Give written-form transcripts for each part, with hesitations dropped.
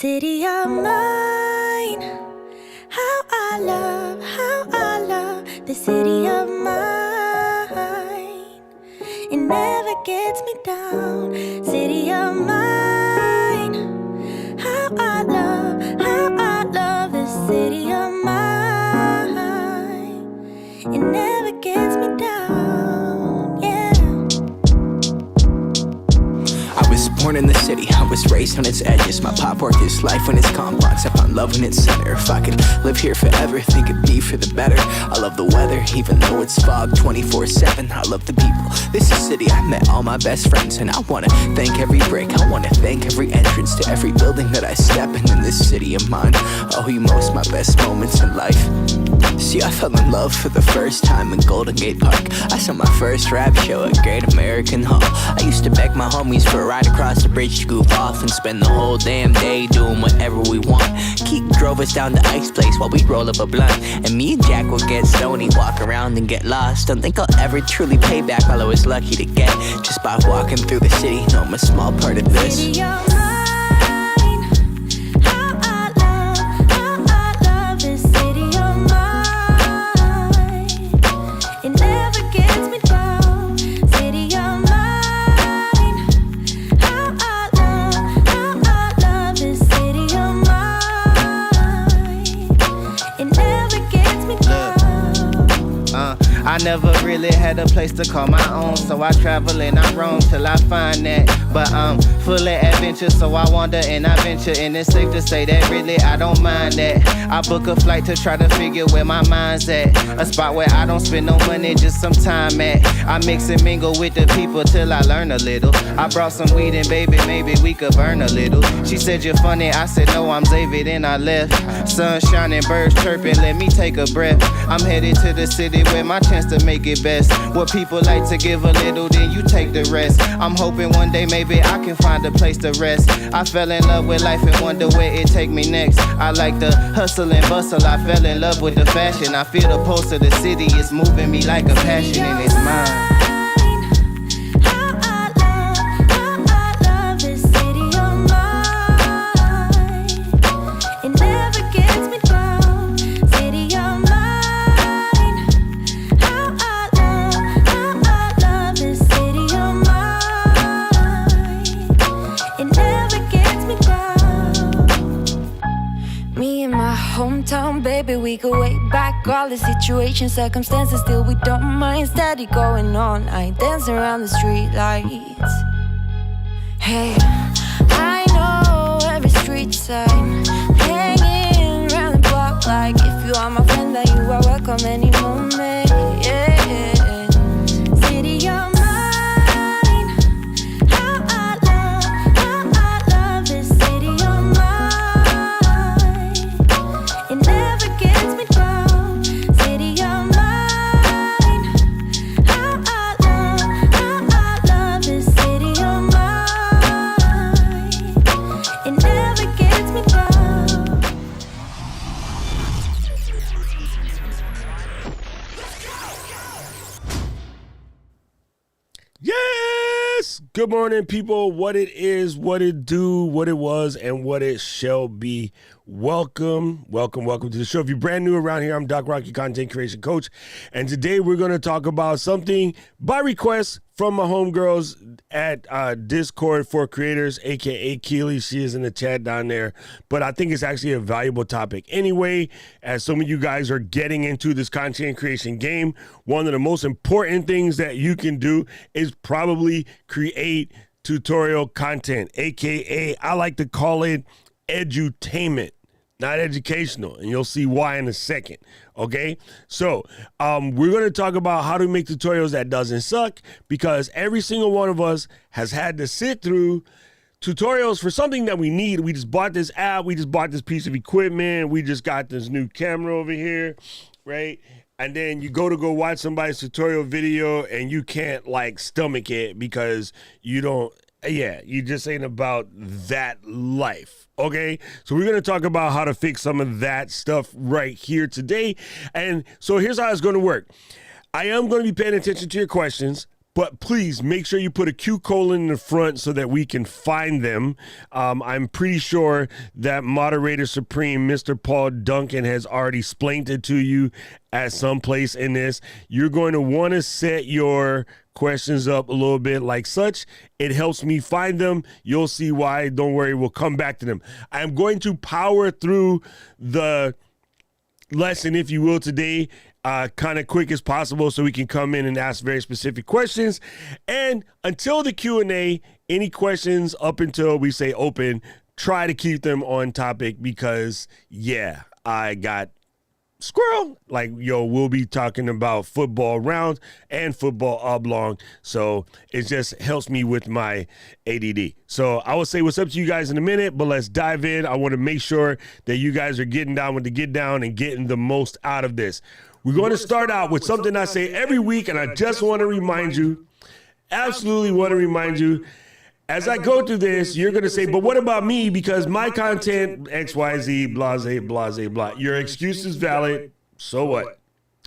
City of mine, how I love the city of mine. It never gets me down. City of mine, how I love the city of mine. It never gets me down, yeah. I was born in the city, I was raised on its edges. My pop worked his life when it's complex. I found love in its center. If I could live here forever, think it'd be for the better. I love the weather, even though it's fog 24/7. I love the people, this is city I met all my best friends. And I wanna thank every break, I wanna thank every entrance to every building that I step in this city of mine. I owe you most my best moments in life. See, I fell in love for the first time in Golden Gate Park. I saw my first rap show at Great American Hall. I used to beg my homies for a ride across the bridge to goof off and spend the whole damn day doing whatever we want. Keith drove us down to Ike's place while we'd roll up a blunt, and me and Jack would get stoned, walk around and get lost. Don't think I'll ever truly pay back all I was lucky to get just by walking through the city. No, I'm a small part of this. City of mine, how I love this city of mine. It never gets me down. City of mine, how I love this city of mine. It never gets me down. I never really had a place to call my own, so I travel and I roam till I find that. But I'm full of adventure, so I wander and I venture, and it's safe to say that really I don't mind that. I book a flight to try to figure where my mind's at, a spot where I don't spend no money, just some time at. I mix and mingle with the people till I learn a little. I brought some weed and baby, maybe we could burn a little. She said you're funny, I said no, I'm Xavier, then I left. Sun shining, birds chirping, let me take a breath. I'm headed to the city where my chance to make it best. What people like to give a little, then you take the rest. I'm hoping one day maybe I can find a place to rest. I fell in love with life and wonder where it take me next. I like the hustle and bustle, I fell in love with the fashion. I feel the pulse of the city, it's moving me like a passion, and it's mine. How I love this city of mine. It never gets me down. City of mine. How I love this city of mine. It never gets me down. Me and my hometown, baby, we go way back. All the situations, circumstances, still we don't mind. Steady going on, I ain't dancing around the street lights. Hey, I know every street sign, hanging around the block like if you are my friend, then you are welcome any moment. Yeah, city of mine, how I love this city of mine. It never gets me down. City of mine, how I love this city of mine. It never gets me down. Yes! Good morning, people. What it is, what it do, what it was, and what it shall be. Welcome to the show. If you're brand new around here, I'm Doc Rocky, content creation coach, and today we're going to talk about something by request from my homegirls at Discord for Creators, aka Keely. She is in the chat down there, but I think it's actually a valuable topic anyway, as some of you guys are getting into this content creation game. One of the most important things that you can do is probably create tutorial content, aka I like to call it edutainment, not educational, and you'll see why in a second. Okay, so we're going to talk about how to make tutorials that doesn't suck, because every single one of us has had to sit through tutorials for something that we need. We just bought this app, we just bought this piece of equipment, we just got this new camera over here, right? And then you go watch somebody's tutorial video and you can't like stomach it because you don't, you just ain't about that life. Okay, so we're going to talk about how to fix some of that stuff right here today. And so here's how it's going to work. I am going to be paying attention to your questions, But please make sure you put a Q colon in the front so that we can find them. I'm pretty sure that Moderator Supreme, Mr. Paul Duncan, has already explained it to you at some place in this. You're going to want to set your questions up a little bit like such. It helps me find them. You'll see why. Don't worry, we'll come back to them. I'm going to power through the lesson, if you will, today kind of quick as possible so we can come in and ask very specific questions. And until the Q&A, any questions up until we say open, try to keep them on topic because, yeah, I got squirrel. Like, yo, we'll be talking about football rounds and football oblong. So it just helps me with my ADD. So I will say what's up to you guys in a minute, but let's dive in. I want to make sure that you guys are getting down with the get down and getting the most out of this. We're going to start out with something I say every week, and I just want to remind you, absolutely want to remind you, as I go through this, you're going to say, but what about me? Because my content, X, Y, Z, blase, blase, blah. Your excuse is valid. So what?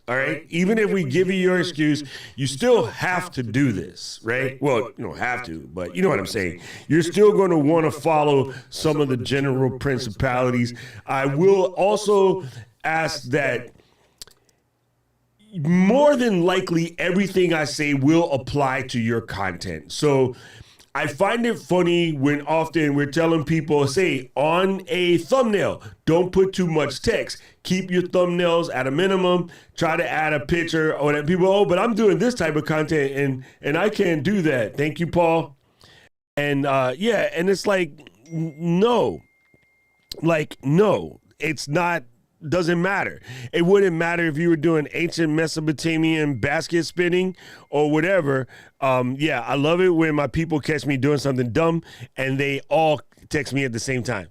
All right. Even if we give you your excuse, you still have to do this, right? Well, you don't have to, but you know what I'm saying. You're still going to want to follow some of the general principalities. I will also ask that more than likely everything I say will apply to your content. So I find it funny when often we're telling people, say, on a thumbnail, don't put too much text. Keep your thumbnails at a minimum. Try to add a picture or that people, oh, but I'm doing this type of content and I can't do that. Thank you, Paul. And yeah, and it's like, no, it's not. Doesn't matter. It wouldn't matter if you were doing ancient Mesopotamian basket spinning or whatever. Yeah, I love it when my people catch me doing something dumb and they all text me at the same time.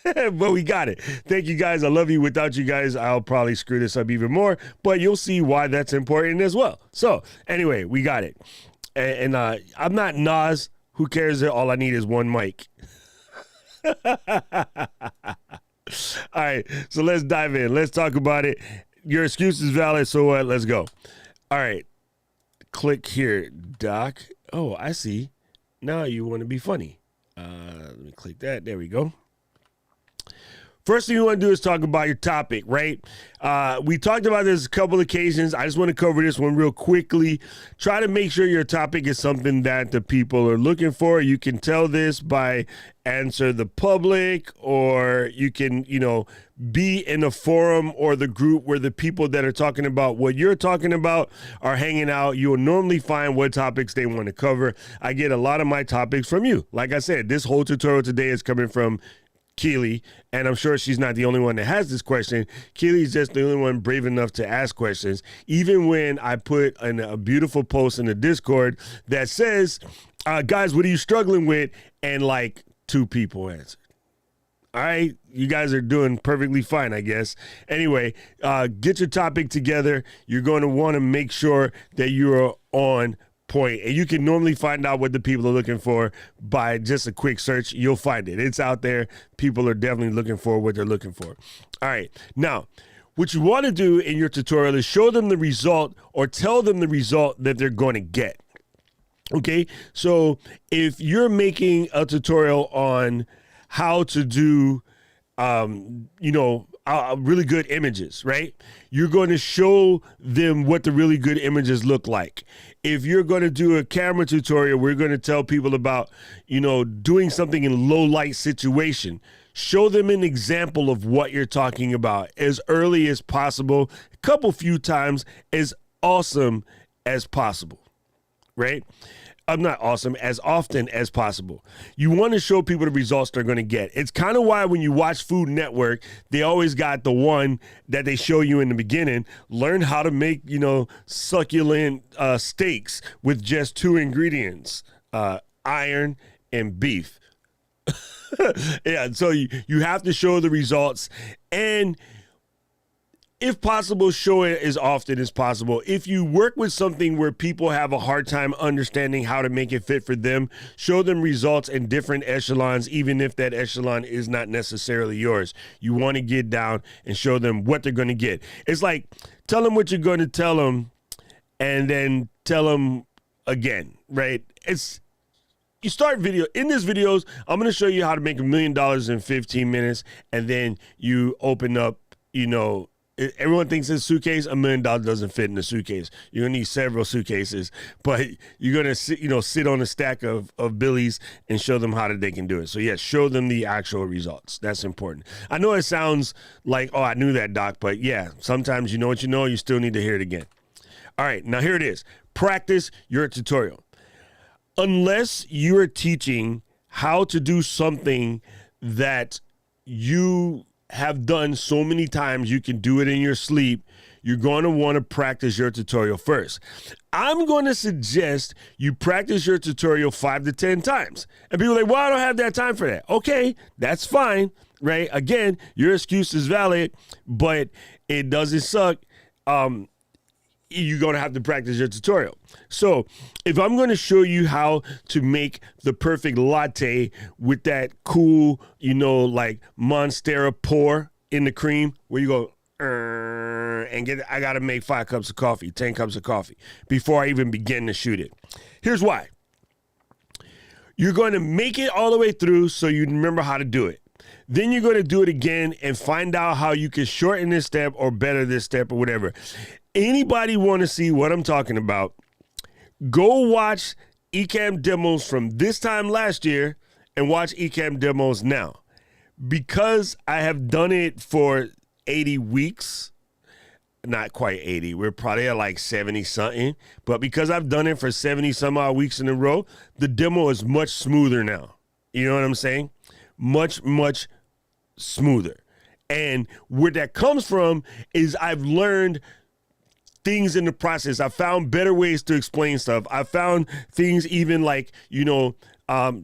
But we got it. Thank you guys. I love you. Without you guys, I'll probably screw this up even more, but you'll see why that's important as well. So anyway, we got it. And I'm not Nas. Who cares? All I need is one mic. All right, so let's dive in. Let's talk about it. Your excuse is valid, so what? Let's go. All right, click here, Doc. Oh, I see. Now you want to be funny. Let me click that. There we go. First thing you want to do is talk about your topic, right? We talked about this a couple occasions. I just want to cover this one real quickly. Try to make sure your topic is something that the people are looking for. You can tell this by answer the public, or you can, be in a forum or the group where the people that are talking about what you're talking about are hanging out. You will normally find what topics they want to cover. I get a lot of my topics from you. Like I said, this whole tutorial today is coming from Keely, and I'm sure she's not the only one that has this question. Keely's just the only one brave enough to ask questions. Even when I put in a beautiful post in the Discord that says, guys, what are you struggling with? And like 2 people answered. All right, you guys are doing perfectly fine, I guess. Anyway, get your topic together. You're going to want to make sure that you're on point. And you can normally find out what the people are looking for by just a quick search. You'll find it. It's out there. People are definitely looking for what they're looking for. All right. Now, what you want to do in your tutorial is show them the result or tell them the result that they're going to get. Okay. So if you're making a tutorial on how to do, really good images, right? You're going to show them what the really good images look like. If you're going to do a camera tutorial, we're going to tell people about, doing something in low light situation. Show them an example of what you're talking about as early as possible, a few times, as awesome as possible, right? I'm not awesome, as often as possible. You want to show people the results they're going to get. It's kind of why when you watch Food Network, they always got the one that they show you in the beginning. Learn how to make, succulent steaks with just 2 ingredients, iron and beef. Yeah, so you have to show the results, and if possible, show it as often as possible. If you work with something where people have a hard time understanding how to make it fit for them, show them results in different echelons, even if that echelon is not necessarily yours. You want to get down and show them what they're going to get. It's like, tell them what you're going to tell them, and then tell them again, right? You start video. In this videos, I'm going to show you how to make $1 million in 15 minutes, and then you open up, everyone thinks it's a suitcase. $1 million doesn't fit in a suitcase. You're going to need several suitcases, but you're going to sit on a stack of Billies and show them how they can do it. So yes, show them the actual results. That's important. I know it sounds like, oh, I knew that, Doc, but yeah, sometimes you know what you know, you still need to hear it again. All right, now here it is. Practice your tutorial. Unless you're teaching how to do something that you have done so many times you can do it in your sleep, you're going to want to practice your tutorial first. I'm going to suggest you practice your tutorial 5 to 10 times. And people are like, well, I don't have that time for that. Okay, that's fine, right? Again, your excuse is valid, but it doesn't suck. You're going to have to practice your tutorial. So if I'm going to show you how to make the perfect latte with that cool, like Monstera pour in the cream where you go, I got to make 5 cups of coffee, 10 cups of coffee before I even begin to shoot it. Here's why. You're going to make it all the way through so you remember how to do it. Then you're going to do it again and find out how you can shorten this step or better this step or whatever. Anybody want to see what I'm talking about, go watch Ecamm demos from this time last year and watch Ecamm demos now. Because I have done it for 80 weeks, not quite 80, we're probably at like 70 something, but because I've done it for 70 some odd weeks in a row, the demo is much smoother now. You know what I'm saying? Much, much smoother. And where that comes from is I've learned things in the process. I found better ways to explain stuff. I found things even like,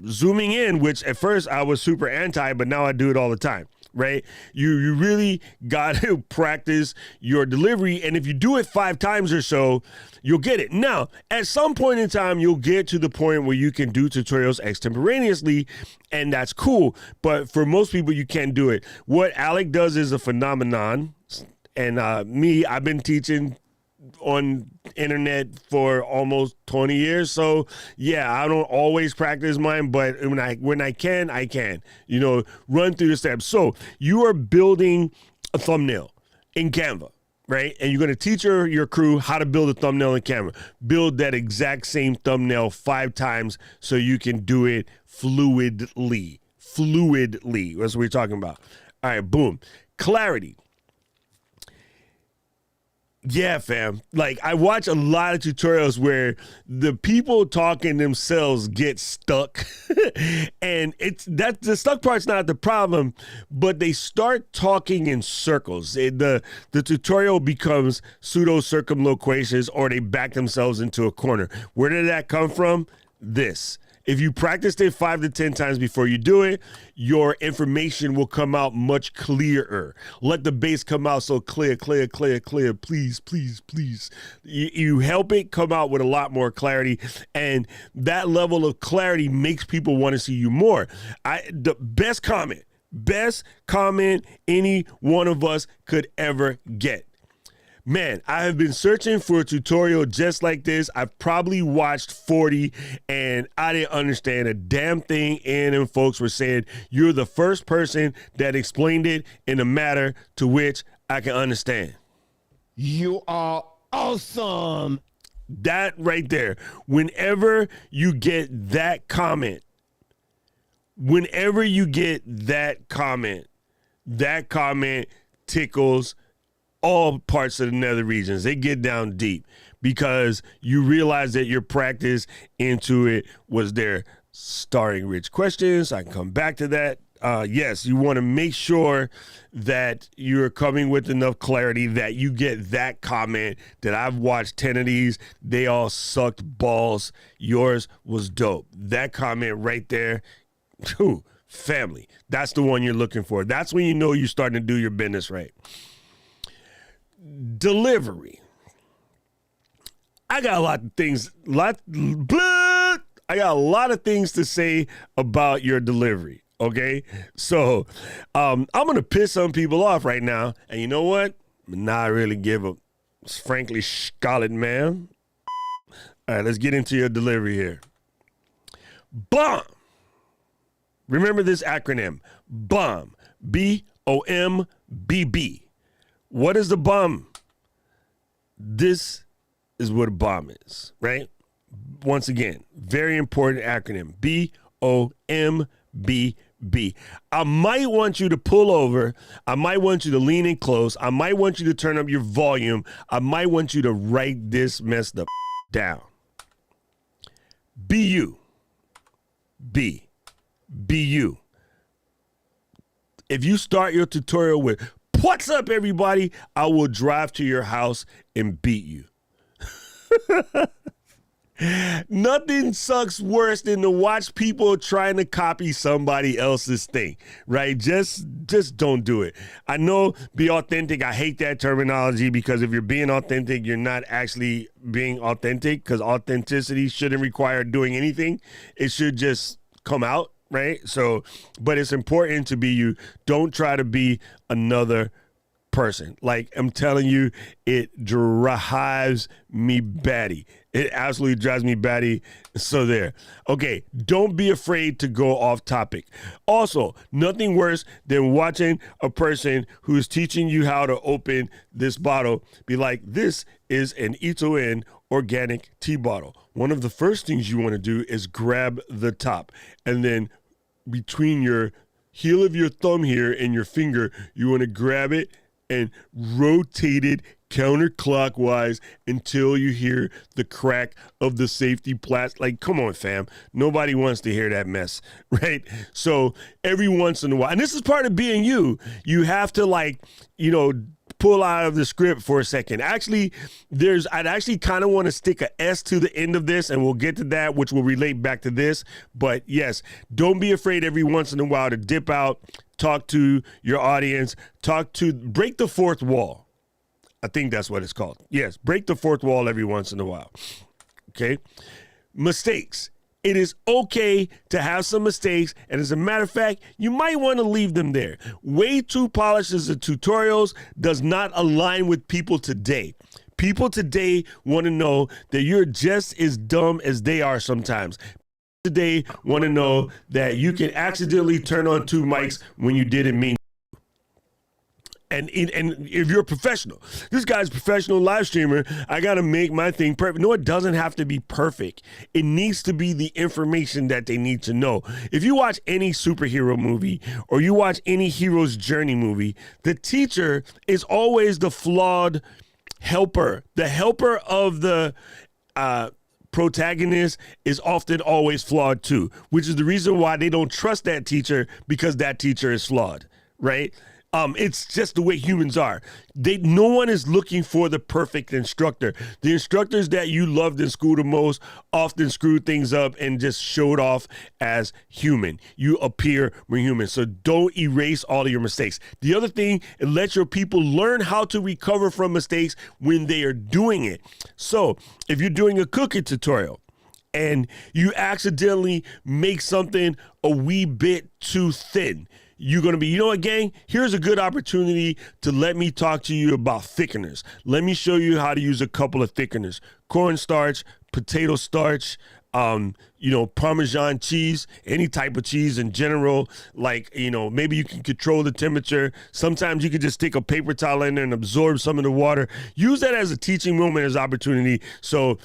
zooming in, which at first I was super anti, but now I do it all the time, right? You really got to practice your delivery. And if you do it 5 times or so, you'll get it. Now, at some point in time, you'll get to the point where you can do tutorials extemporaneously, and that's cool. But for most people, you can't do it. What Alec does is a phenomenon. And I've been teaching on internet for almost 20 years. So yeah, I don't always practice mine, but when I can, run through the steps. So you are building a thumbnail in Canva, right? And you're going to teach your crew how to build a thumbnail in Canva. Build that exact same thumbnail 5 times so you can do it fluidly. That's what we're talking about. All right, boom. Clarity. Yeah, fam. Like, I watch a lot of tutorials where the people talking themselves get stuck. And the stuck part's not the problem, but they start talking in circles. The tutorial becomes pseudo circumloquations, or they back themselves into a corner. Where did that come from? This. If you practiced it 5 to 10 times before you do it, your information will come out much clearer. Let the bass come out so clear. Please. You help it come out with a lot more clarity, and that level of clarity makes people want to see you more. The best comment any one of us could ever get. Man, I have been searching for a tutorial just like this. I've probably watched 40, and I didn't understand a damn thing. And them folks were saying, you're the first person that explained it in a manner to which I can understand. You are awesome. That right there. Whenever you get that comment tickles all parts of the nether regions. They get down deep because you realize that your practice into it was there. Starring rich questions. I can come back to that. Yes, you want to make sure that you're coming with enough clarity that you get that comment that I've watched 10 of these. They all sucked balls. Yours was dope. That comment right there. Family. That's the one you're looking for. That's when you know you're starting to do your business right. Delivery. I got a lot of things to say about your delivery. Okay, so I'm gonna piss some people off right now, and you know what? Not really give a frankly scarlet man. All right, let's get into your delivery here. BOMB. Remember this acronym, BOMB. BOMBB. What is the BOMB? This is what a bomb is, right? Once again, very important acronym, BOMBB. I might want you to pull over. I might want you to lean in close. I might want you to turn up your volume. I might want you to write this mess the down. BU. BU. If you start your tutorial with, "What's up, everybody?" I will drive to your house and beat you. Nothing sucks worse than to watch people trying to copy somebody else's thing, right? Just don't do it. I know, be authentic. I hate that terminology because if you're being authentic, you're not actually being authentic, because authenticity shouldn't require doing anything. It should just come out, right? So, but it's important to be you. Don't try to be another person. Like, I'm telling you, it drives me batty. It absolutely drives me batty. So there. Okay, don't be afraid to go off topic. Also, nothing worse than watching a person who is teaching you how to open this bottle be like, "This is an Ito-En organic tea bottle." One of the first things you want to do is grab the top, and then between your heel of your thumb here and your finger, you want to grab it and rotate it counterclockwise until you hear the crack of the safety plastic. Like, come on, fam. Nobody wants to hear that mess, right? So every once in a while, and this is part of being you, you have to, like, pull out of the script for a second. Actually, I'd actually kind of want to stick a S to the end of this, and we'll get to that, which will relate back to this. But yes, don't be afraid every once in a while to dip out, talk to your audience, break the fourth wall. I think that's what it's called. Yes, break the fourth wall every once in a while. Okay? Mistakes. It is okay to have some mistakes, and as a matter of fact, you might want to leave them there. Way too polished as the tutorials does not align with people today. People today want to know that you're just as dumb as they are sometimes. Today want to know that you can accidentally turn on two mics when you didn't mean. And if you're a professional, this guy's a professional live streamer, I got to make my thing perfect. No, it doesn't have to be perfect. It needs to be the information that they need to know. If you watch any superhero movie or you watch any hero's journey movie, the teacher is always the flawed helper. The helper of the protagonist is often always flawed too, which is the reason why they don't trust that teacher, because that teacher is flawed, right? It's just the way humans are. No one is looking for the perfect instructor. The instructors that you loved in school the most often screwed things up and just showed off as human. You appear more human. So don't erase all of your mistakes. The other thing, let your people learn how to recover from mistakes when they are doing it. So if you're doing a cooking tutorial and you accidentally make something a wee bit too thin, you're going to be, you know what, gang? Here's a good opportunity to let me talk to you about thickeners. Let me show you how to use a couple of thickeners. Cornstarch, potato starch, Parmesan cheese, any type of cheese in general. Like, maybe you can control the temperature. Sometimes you can just stick a paper towel in there and absorb some of the water. Use that as a teaching moment, as opportunity. So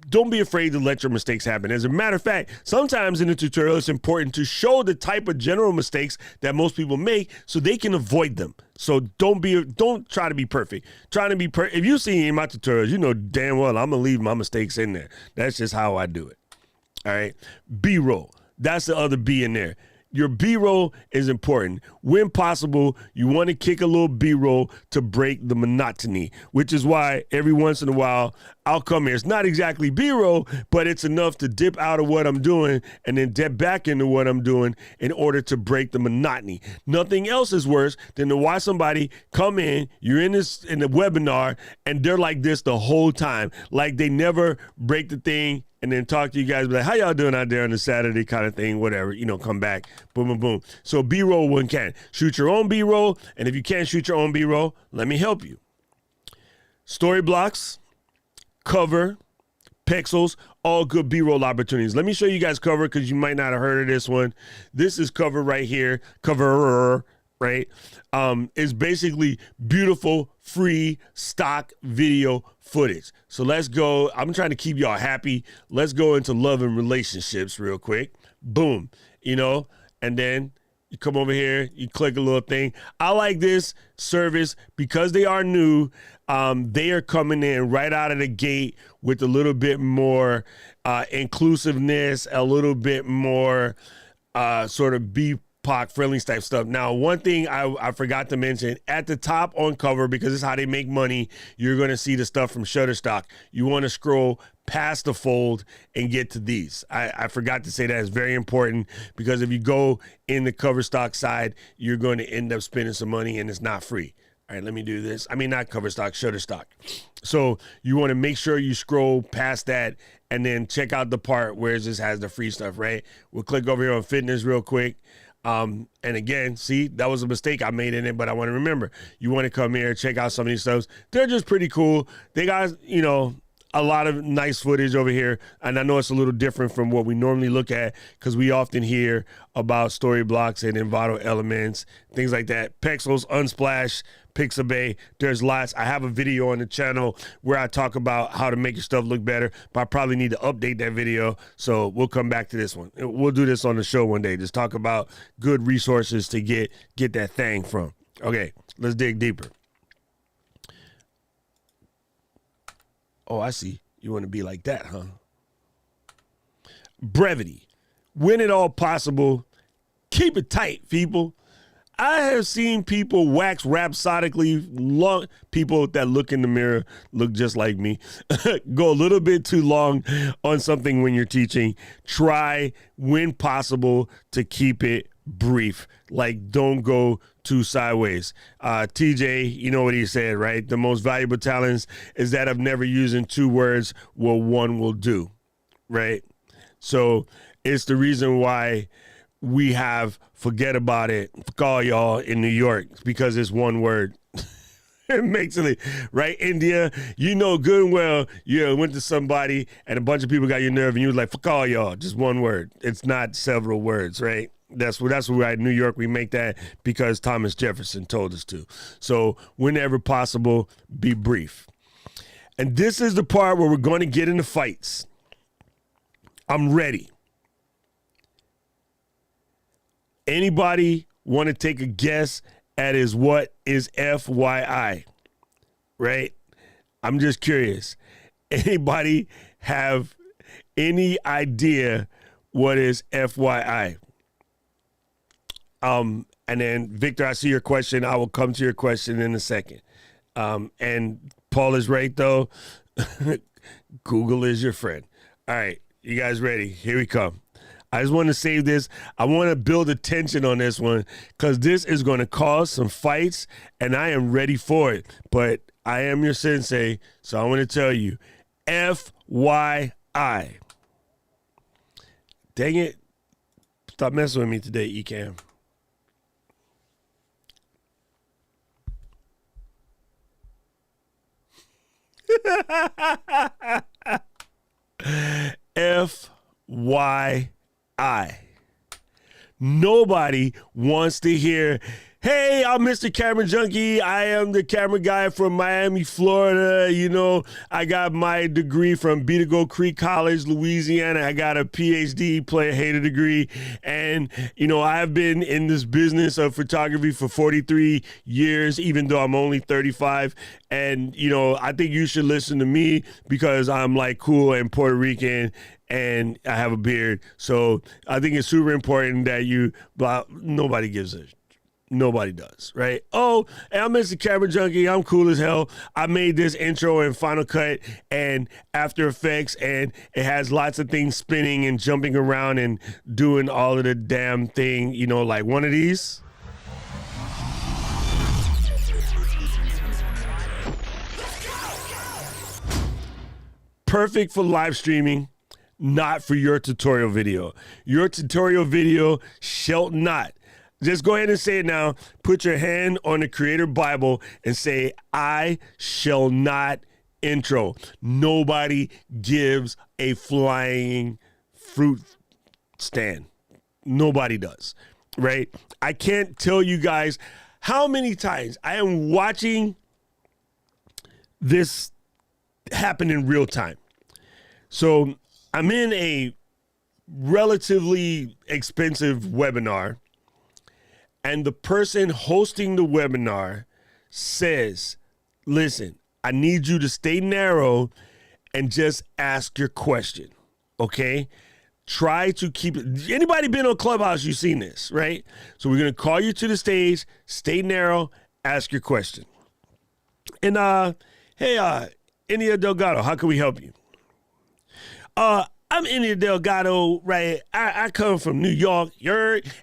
don't be afraid to let your mistakes happen. As a matter of fact, sometimes in the tutorial, it's important to show the type of general mistakes that most people make so they can avoid them. So don't try to be perfect. Trying to be perfect. If you see in my tutorials, you know damn well I'm going to leave my mistakes in there. That's just how I do it. All right. B-roll. That's the other B in there. Your B-roll is important. When possible, you want to kick a little B-roll to break the monotony, which is why every once in a while I'll come here. It's not exactly B-roll, but it's enough to dip out of what I'm doing and then dip back into what I'm doing in order to break the monotony. Nothing else is worse than to watch somebody come in, you're in the webinar, and they're like this the whole time, like they never break the thing, and then talk to you guys, be like, how y'all doing out there on a Saturday kind of thing, whatever, come back, boom, boom, boom. So B-roll one can. Shoot your own B-roll, and if you can't shoot your own B-roll, let me help you. Story blocks, cover, pixels, all good B-roll opportunities. Let me show you guys cover because you might not have heard of this one. This is cover right here. Cover, right? It's basically beautiful, free, stock video footage. So let's go. I'm trying to keep y'all happy. Let's go into love and relationships real quick. Boom. And then you come over here, you click a little thing. I like this service because they are new. They are coming in right out of the gate with a little bit more inclusiveness, a little bit more sort of BPOC friendly type stuff. Now, one thing I forgot to mention, at the top on cover, because this is how they make money, you're going to see the stuff from Shutterstock. You want to scroll past the fold and get to these. I forgot to say that. It's very important because if you go in the cover stock side, you're going to end up spending some money and it's not free. All right, let me do this. I mean, not cover stock, Shutterstock. So you want to make sure you scroll past that and then check out the part where it just has the free stuff, right? We'll click over here on fitness real quick. And again, see, that was a mistake I made in it, but I want to remember, you want to come here, check out some of these stuff. They're just pretty cool. They got, a lot of nice footage over here. And I know it's a little different from what we normally look at because we often hear about story blocks and Envato elements, things like that. Pexels, Unsplash, Pixabay. There's lots. I have a video on the channel where I talk about how to make your stuff look better, but I probably need to update that video. So we'll come back to this one. We'll do this on the show one day. Just talk about good resources to get that thing from. Okay, let's dig deeper. Oh, I see. You want to be like that, huh? Brevity. When at all possible, keep it tight, people. I have seen people wax rhapsodically long. People that look in the mirror look just like me. Go a little bit too long on something when you're teaching. Try, when possible, to keep it brief. Like, don't go too sideways. TJ, you know what he said, right? The most valuable talents is that of never using two words what one will do, right? So it's the reason why we have forget about it, call y'all in New York, because it's one word. It makes it, right? India, you know good and well, you went to somebody and a bunch of people got your nerve and you was like, fuck all y'all, just one word. It's not several words, right? That's why in New York we make that because Thomas Jefferson told us to. So whenever possible, be brief. And this is the part where we're going to get into fights. I'm ready. Anybody want to take a guess at what is FYI? Right? I'm just curious. Anybody have any idea what is FYI? And then Victor, I see your question. I will come to your question in a second. And Paul is right though. Google is your friend. All right, you guys ready? Here we come. I just want to save this. I want to build a tension on this one because this is going to cause some fights and I am ready for it. But I am your sensei, so I want to tell you, FYI. Dang it. Stop messing with me today, Ecam. FYI. Nobody wants to hear, hey, I'm Mr. Camera Junkie. I am the camera guy from Miami, Florida. I got my degree from Beagle Creek College, Louisiana. I got a PhD, player-hater degree. And, I've been in this business of photography for 43 years, even though I'm only 35. And, I think you should listen to me because I'm like cool and Puerto Rican and I have a beard. So I think it's super important that nobody gives a Nobody does, right? Oh, and I'm Mr. Camera Junkie. I'm cool as hell. I made this intro in Final Cut and After Effects, and it has lots of things spinning and jumping around and doing all of the damn thing, like one of these. Perfect for live streaming, not for your tutorial video. Your tutorial video shall not. Just go ahead and say it now. Put your hand on the Creator Bible and say, I shall not intro. Nobody gives a flying fruit stand. Nobody does, right? I can't tell you guys how many times I am watching this happen in real time. So I'm in a relatively expensive webinar, and the person hosting the webinar says, listen, I need you to stay narrow and just ask your question, okay? Try to keep it. Anybody been on Clubhouse, you've seen this, right? So we're going to call you to the stage, stay narrow, ask your question. And, hey, India Delgado, how can we help you? I'm India Delgado, right? I come from New York,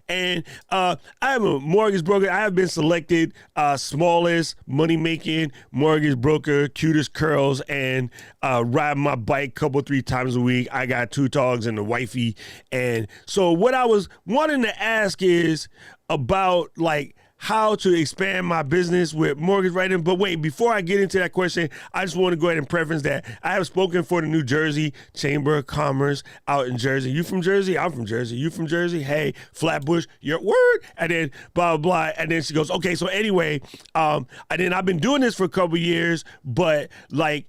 and I'm a mortgage broker. I have been selected smallest money-making mortgage broker, cutest curls, and ride my bike three times a week. I got 2 dogs and a wifey. And so what I was wanting to ask is about, like, how to expand my business with mortgage writing. But wait, before I get into that question, I just want to go ahead and preference that I have spoken for the New Jersey Chamber of Commerce out in Jersey. You from Jersey? I'm from Jersey. You from Jersey? Hey, Flatbush, your word. And then blah, blah, blah. And then she goes, okay, so anyway, and then I've been doing this for a couple years, but like,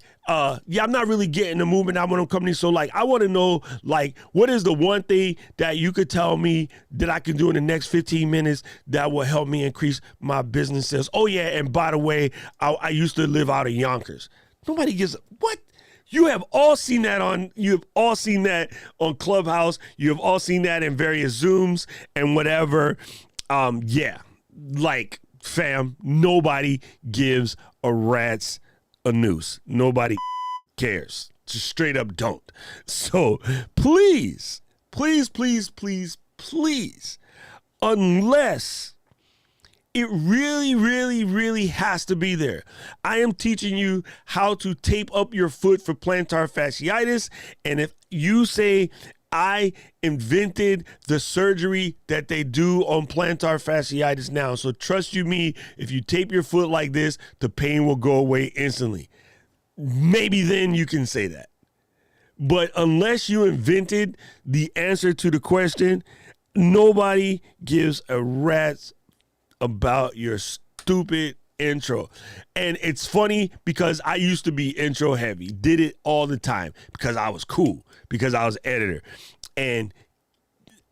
yeah, I'm not really getting the movement out of them companies. So like, I want to know, like, what is the one thing that you could tell me that I can do in the next 15 minutes that will help me increase my business sales? Oh yeah. And by the way, I used to live out of Yonkers. Nobody gives what? You have all seen that on Clubhouse. You have all seen that in various Zooms and whatever. Yeah, like, fam, nobody gives a rat's a noose. Nobody cares. Just straight up don't. So please, please, please, please, please, unless it really, really, really has to be there, I am teaching you how to tape up your foot for plantar fasciitis. And if you say, I invented the surgery that they do on plantar fasciitis now, so trust you me, if you tape your foot like this, the pain will go away instantly. Maybe then you can say that. But unless you invented the answer to the question, nobody gives a rat's about your stupid intro. And it's funny because I used to be intro heavy, did it all the time because I was cool, because I was editor. And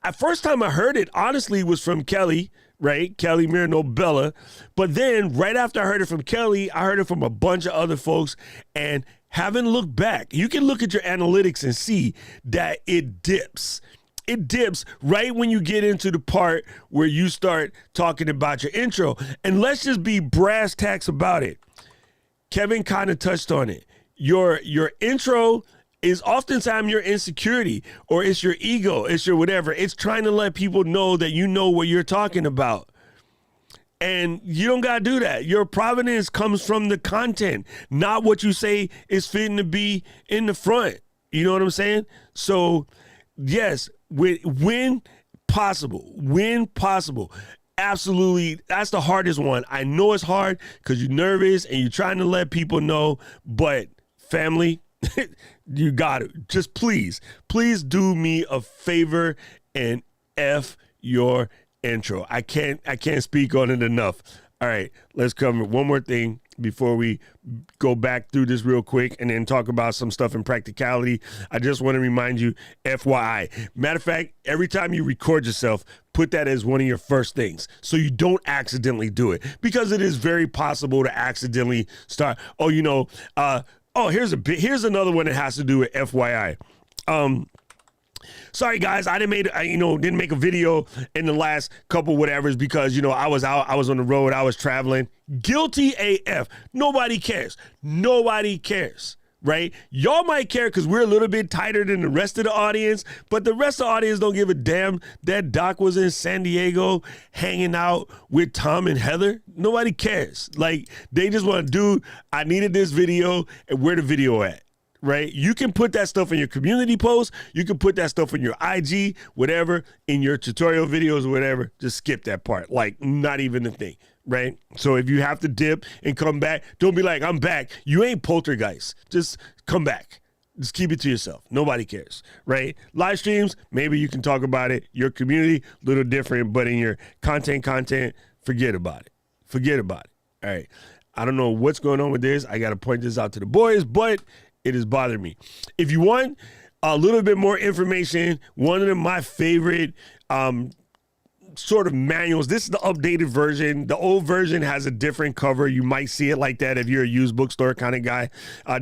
the first time I heard it, honestly, was from Kelly, right? Kelly Miranobella. But then right after I heard it from Kelly, I heard it from a bunch of other folks and haven't looked back. You can look at your analytics and see that it dips. It dips right when you get into the part where you start talking about your intro. And let's just be brass tacks about it. Kevin kind of touched on it. Your intro is oftentimes your insecurity, or it's your ego, it's your whatever. It's trying to let people know that you know what you're talking about. And you don't got to do that. Your provenance comes from the content, not what you say is fitting to be in the front. You know what I'm saying? So, yes, when possible, absolutely, that's the hardest one. I know it's hard because you're nervous and you're trying to let people know, but family, you got it. Just please do me a favor and F your intro. I can't speak on it enough. All right, let's cover one more thing before we go back through this real quick and then talk about some stuff in practicality. I just want to remind you, FYI. Matter of fact, every time you record yourself, put that as one of your first things so you don't accidentally do it, because it is very possible to accidentally start. Oh, here's another one that has to do with FYI. Sorry guys, I didn't make a video in the last couple whatevers because I was out, I was on the road, I was traveling. Guilty AF. Nobody cares, right? Y'all might care because we're a little bit tighter than the rest of the audience, but the rest of the audience don't give a damn that Doc was in San Diego hanging out with Tom and Heather. Nobody cares. Like, they just want to do, I needed this video, and where the video at? right? You can put that stuff in your community posts. You can put that stuff in your IG, whatever, in your tutorial videos or whatever. Just skip that part. Like, not even a thing, right? So if you have to dip and come back, don't be like, I'm back. You ain't poltergeist. Just come back. Just keep it to yourself. Nobody cares, right? Live streams, maybe you can talk about it. Your community, a little different, but in your content, forget about it. Forget about it. All right. I don't know what's going on with this. I got to point this out to the boys, but it is bothering me. If you want a little bit more information, one of my favorite sort of manuals. This is the updated version. The old version has a different cover. You might see it like that if you're a used bookstore kind of guy.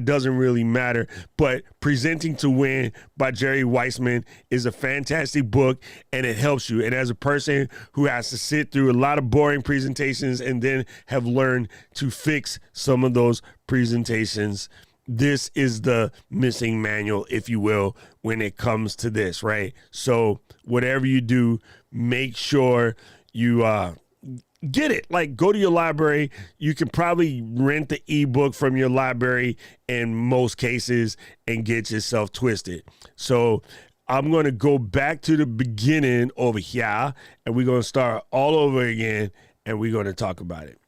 Doesn't really matter. But Presenting to Win by Jerry Weissman is a fantastic book, and it helps you. And as a person who has to sit through a lot of boring presentations and then have learned to fix some of those presentations, this is the missing manual, if you will, when it comes to this, right? So whatever you do, make sure you get it. Like, go to your library. You can probably rent the ebook from your library in most cases and get yourself twisted. So I'm going to go back to the beginning over here, and we're going to start all over again, and we're going to talk about it.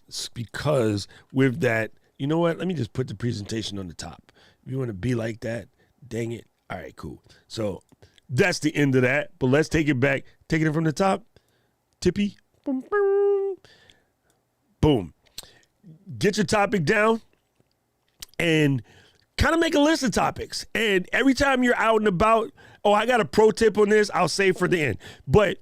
It's because with that, you know what? Let me just put the presentation on the top. If you want to be like that, dang it. All right, cool. So that's the end of that. But let's take it back. Taking it from the top. Tippy. Boom, boom. Boom. Get your topic down and kind of make a list of topics. And every time you're out and about, oh, I got a pro tip on this, I'll save for the end. But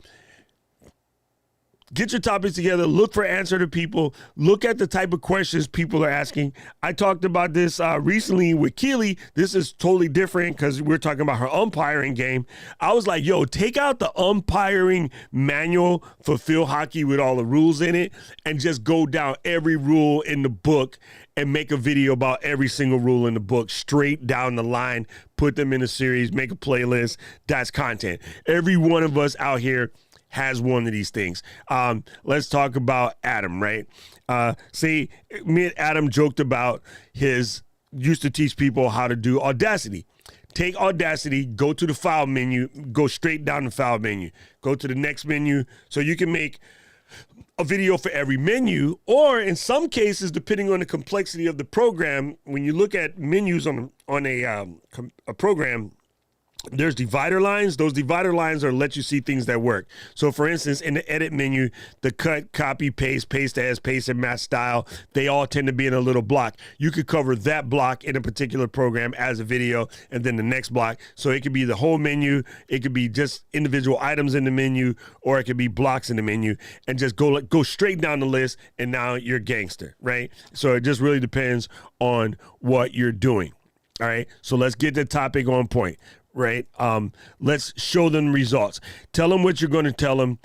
get your topics together. Look for answer to people. Look at the type of questions people are asking. I talked about this recently with Keely. This is totally different because we're talking about her umpiring game. I was like, yo, take out the umpiring manual for field hockey with all the rules in it and just go down every rule in the book and make a video about every single rule in the book straight down the line. Put them in a series, make a playlist. That's content. Every one of us out here has one of these things. Let's talk about Adam, right? See, me and Adam joked about used to teach people how to do Audacity. Take Audacity, go to the file menu, go straight down the file menu, go to the next menu, so you can make a video for every menu, or in some cases, depending on the complexity of the program, when you look at menus on a program, there's divider lines. Those divider lines are let you see things that work. So for instance, in the edit menu, the cut, copy, paste as, paste and match style, they all tend to be in a little block. You could cover that block in a particular program as a video, and then the next block. So it could be the whole menu. It could be just individual items in the menu, or it could be blocks in the menu, and just go straight down the list, and now you're gangster, right? So it just really depends on what you're doing. All right. So let's get the topic on point. Right? Let's show them results. Tell them what you're going to tell them.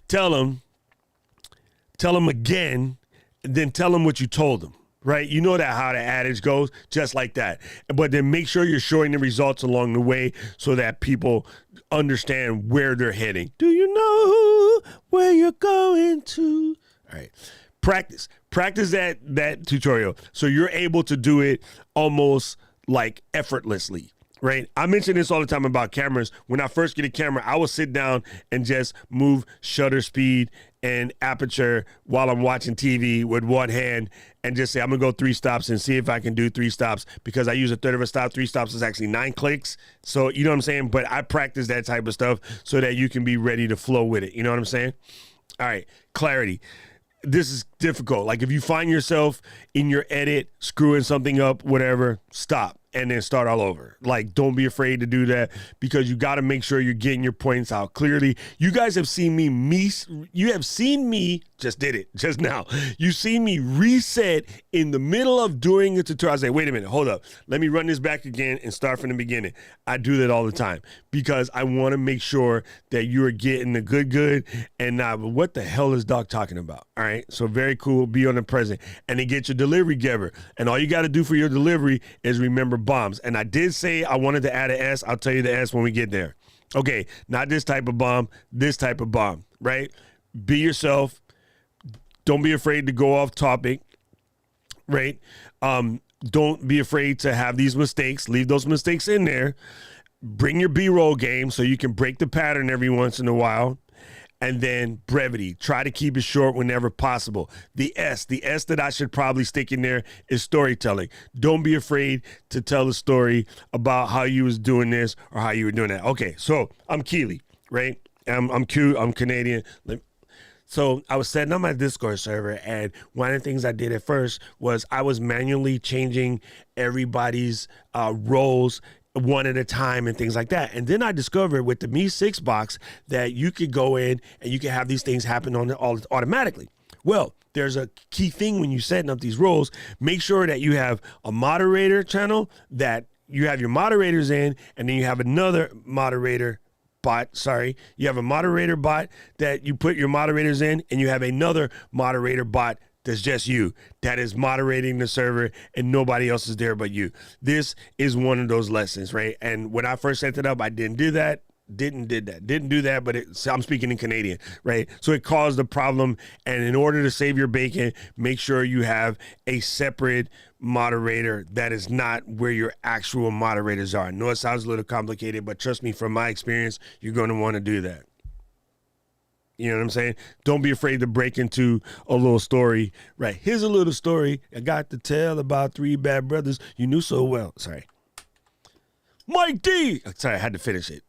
Tell them again, and then tell them what you told them. Right? You know how the adage goes, just like that. But then make sure you're showing the results along the way so that people understand where they're heading. Do you know where you're going to? All right. Practice that tutorial so you're able to do it almost like effortlessly. Right? I mention this all the time about cameras. When I first get a camera, I will sit down and just move shutter speed and aperture while I'm watching TV with one hand and just say, I'm going to go 3 stops and see if I can do 3 stops, because I use a third of a stop. 3 stops is actually 9 clicks. So, you know what I'm saying? But I practice that type of stuff so that you can be ready to flow with it. You know what I'm saying? All right. Clarity. This is difficult. Like, if you find yourself in your edit screwing something up, whatever, stop and then start all over. Like, don't be afraid to do that, because you got to make sure you're getting your points out clearly. You guys have seen me just did it just now. You've seen me reset in the middle of doing a tutorial. I say, wait a minute, hold up. Let me run this back again and start from the beginning. I do that all the time because I want to make sure that you're getting the good and not, what the hell is Doc talking about? All right. So very cool. Be on the present and then get your delivery together. And all you got to do for your delivery is remember bombs. And I did say I wanted to add an S. I'll tell you the S when we get there. Okay. Not this type of bomb, this type of bomb, right? Be yourself. Don't be afraid to go off topic, right? don't be afraid to have these mistakes. Leave those mistakes in there. Bring your B-roll game so you can break the pattern every once in a while. And then brevity. Try to keep it short whenever possible. The S that I should probably stick in there is storytelling. Don't be afraid to tell a story about how you was doing this or how you were doing that. Okay, so I'm Keely, right? I'm cute. I'm Canadian. So I was setting up my Discord server, and one of the things I did at first was I was manually changing everybody's roles one at a time and things like that. And then I discovered with the Me 6 box that you could go in and you can have these things happen all automatically. Well, there's a key thing when you're setting up these roles. Make sure that you have a moderator channel that you have your moderators in, and then you have another moderator bot. You have a moderator bot that you put your moderators in, and you have another moderator bot that's just you, that is moderating the server, and nobody else is there but you. This is one of those lessons, right? And when I first set it up, I didn't do that. Didn't do that, but I'm speaking in Canadian, right? So it caused a problem, and in order to save your bacon, make sure you have a separate moderator that is not where your actual moderators are. I know it sounds a little complicated, but trust me, from my experience, you're going to want to do that. You know what I'm saying? Don't be afraid to break into a little story, right? Here's a little story I got to tell about 3 bad brothers you knew so well. Sorry. Mike D. Sorry, I had to finish it.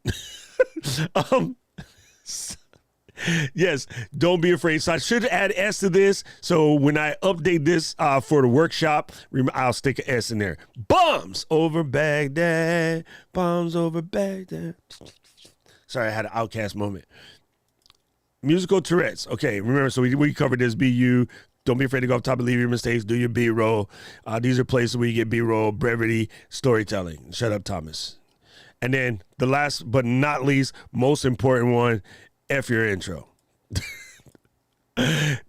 Yes, don't be afraid. So I should add S to this. So when I update this for the workshop, I'll stick an S in there. Bombs over Baghdad. Bombs over Baghdad. Sorry, I had an Outcast moment. Musical Tourette's. Okay, remember, so we covered this. Be you. Don't be afraid to go up top and leave your mistakes. Do your B-roll. These are places where you get B-roll, brevity, storytelling. Shut up, Thomas. And then the last but not least, most important one, F your intro.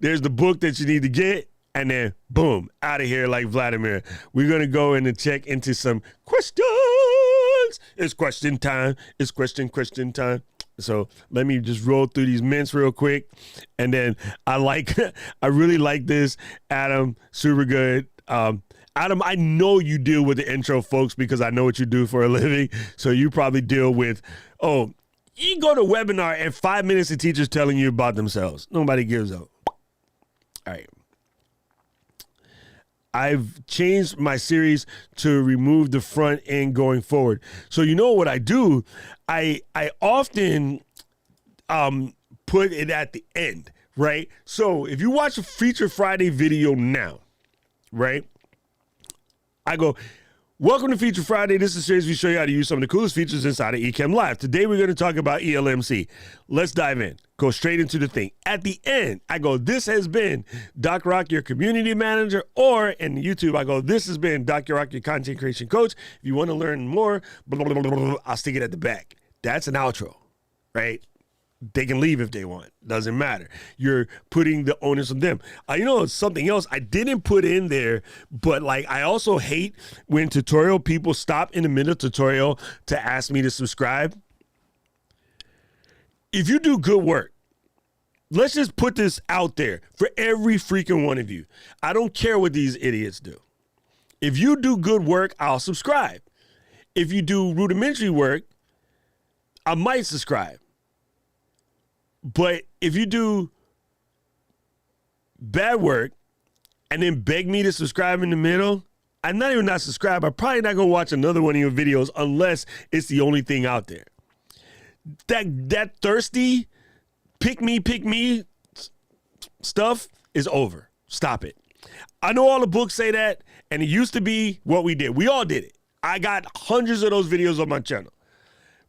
There's the book that you need to get, and then boom, out of here like Vladimir. We're going to go in and check into some questions. It's question time. It's question time. So let me just roll through these mints real quick. And then I really like this. Adam, super good. Adam, I know you deal with the intro, folks, because I know what you do for a living. So you probably deal with, you go to a webinar and 5 minutes of teachers telling you about themselves. Nobody gives up. All right. I've changed my series to remove the front end going forward. So you know what I do? I often put it at the end, right? So if you watch a Feature Friday video now, right? I go, welcome to Feature Friday. This is a series we show you how to use some of the coolest features inside of eChem Live. Today we're going to talk about ELMC. Let's dive in. Go straight into the thing. At the end, I go, this has been Doc Rock, your community manager, or in YouTube, I go, this has been Doc Rock, your content creation coach. If you want to learn more, blah, blah, blah, blah, I'll stick it at the back. That's an outro, right? They can leave if they want. Doesn't matter. You're putting the onus on them. You know, something else I didn't put in there, but like I also hate when tutorial people stop in the middle of tutorial to ask me to subscribe. If you do good work, let's just put this out there for every freaking one of you. I don't care what these idiots do. If you do good work, I'll subscribe. If you do rudimentary work, I might subscribe. But if you do bad work and then beg me to subscribe in the middle, I'm not even not subscribe. I'm probably not going to watch another one of your videos unless it's the only thing out there. That thirsty pick me stuff is over. Stop it. I know all the books say that, and it used to be what we did. We all did it. I got hundreds of those videos on my channel.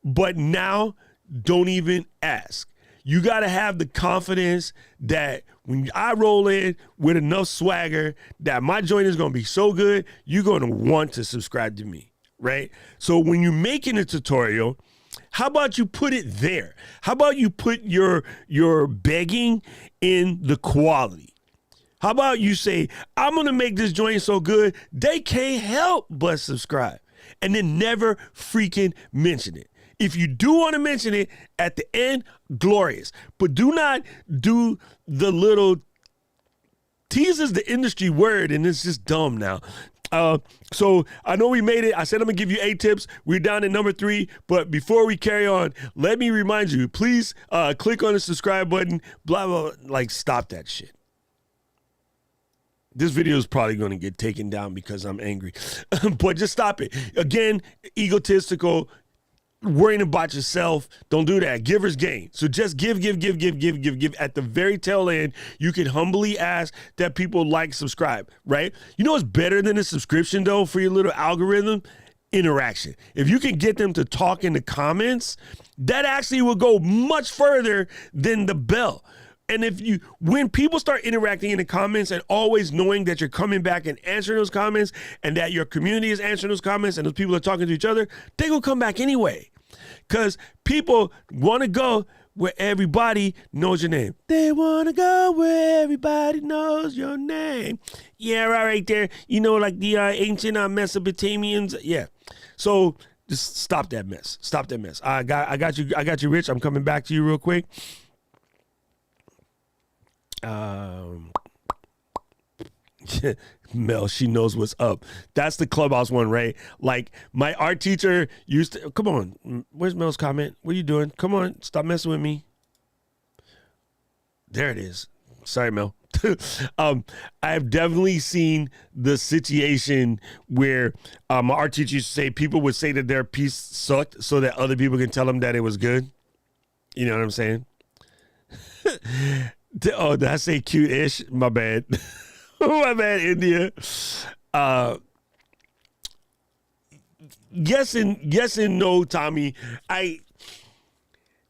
But now, don't even ask. You got to have the confidence that when I roll in with enough swagger that my joint is going to be so good, you're going to want to subscribe to me, right? So when you're making a tutorial, how about you put it there? How about you put your begging in the quality? How about you say, I'm going to make this joint so good, they can't help but subscribe. And then never freaking mention it. If you do want to mention it at the end, glorious. But do not do the little tease is the industry word, and it's just dumb now. So I know we made it. I said I'm gonna give you 8 tips. We're down at number 3. But before we carry on, let me remind you, please click on the subscribe button. Blah, blah, blah. Like, stop that shit. This video is probably going to get taken down because I'm angry. But just stop it. Again, egotistical, worrying about yourself. Don't do that. Giver's gain. So just give. At the very tail end, you can humbly ask that people like, subscribe, right? You know what's better than a subscription, though, for your little algorithm? Interaction. If you can get them to talk in the comments, that actually will go much further than the bell. And when people start interacting in the comments and always knowing that you're coming back and answering those comments and that your community is answering those comments and those people are talking to each other, they will come back anyway. Because people want to go where everybody knows your name. They want to go where everybody knows your name. Yeah, right there. You know, like the ancient Mesopotamians. Yeah. So just stop that mess. Stop that mess. I got you, Rich. I'm coming back to you real quick. Mel, she knows what's up. That's the Clubhouse one, right? Like, my art teacher used to, come on, where's Mel's comment? What are you doing? Come on, stop messing with me. There it is. Sorry, Mel. I've definitely seen the situation where my art teacher used to say people would say that their piece sucked so that other people can tell them that it was good. You know what I'm saying? Oh, did I say cute-ish? My bad. My bad, India. Yes and no, Tommy.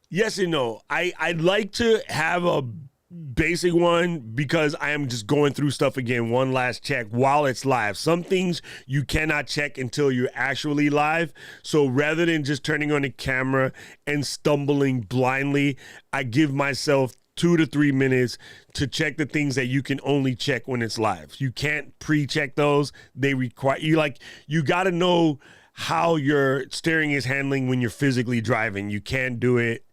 Yes and no. I'd like to have a basic one because I am just going through stuff again. One last check while it's live. Some things you cannot check until you're actually live. So rather than just turning on the camera and stumbling blindly, I give myself 2 to 3 minutes to check the things that you can only check when it's live. You can't pre-check those. They require you got to know how your steering is handling when you're physically driving. You can't do it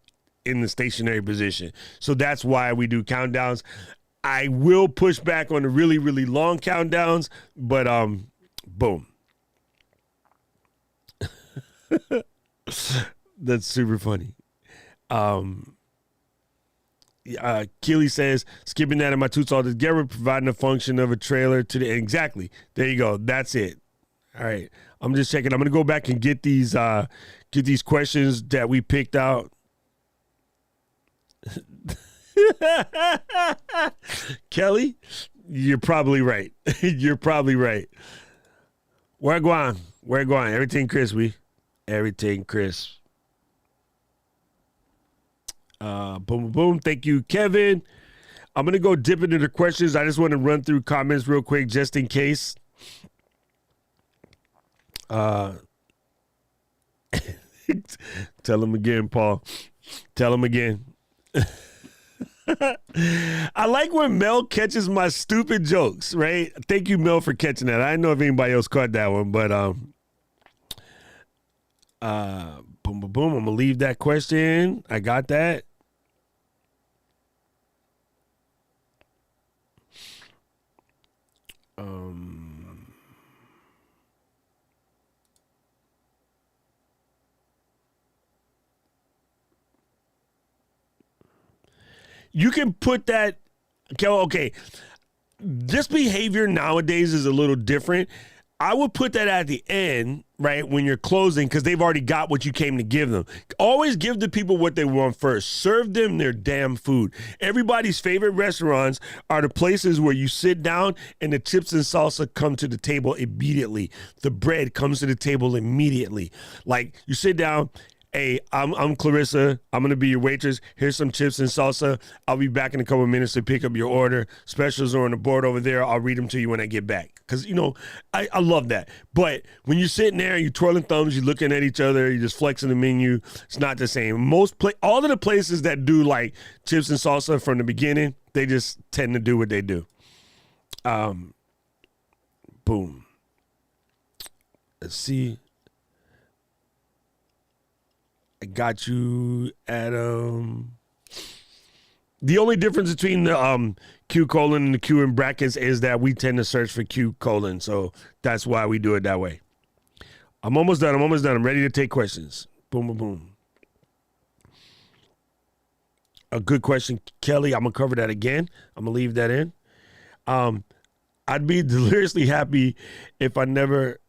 in the stationary position. So that's why we do countdowns. I will push back on the really, really long countdowns, but boom. That's super funny. Keely says, skipping that in my toots all together, providing a function of a trailer to the, exactly. There you go. That's it. All right. I'm just checking. I'm going to go back and get these questions that we picked out. Kelly, you're probably right. You're probably right. Where going? Everything crispy. Everything crisp. Boom, boom. Thank you, Kevin. I'm going to go dip into the questions. I just want to run through comments real quick just in case. Tell him again, Paul. Tell him again. I like when Mel catches my stupid jokes, right? Thank you, Mel, for catching that. I didn't know if anybody else caught that one, but boom, boom, boom. I'm going to leave that question. I got that. You can put that, okay, this behavior nowadays is a little different. I would put that at the end, right, when you're closing, because they've already got what you came to give them. Always give the people what they want first. Serve them their damn food. Everybody's favorite restaurants are the places where you sit down and the chips and salsa come to the table immediately. The bread comes to the table immediately. Like, you sit down. Hey, I'm Clarissa. I'm going to be your waitress. Here's some chips and salsa. I'll be back in a couple of minutes to pick up your order. Specials are on the board over there. I'll read them to you when I get back. Because, you know, I love that. But when you're sitting there, you're twirling thumbs, you're looking at each other, you're just flexing the menu, it's not the same. All of the places that do, like, chips and salsa from the beginning, they just tend to do what they do. Boom. Let's see. I got you, Adam. The only difference between the Q colon and the Q in brackets is that we tend to search for Q colon. So that's why we do it that way. I'm almost done. I'm ready to take questions. Boom, boom, boom. A good question, Kelly. I'm going to cover that again. I'm going to leave that in. I'd be deliriously happy if I never...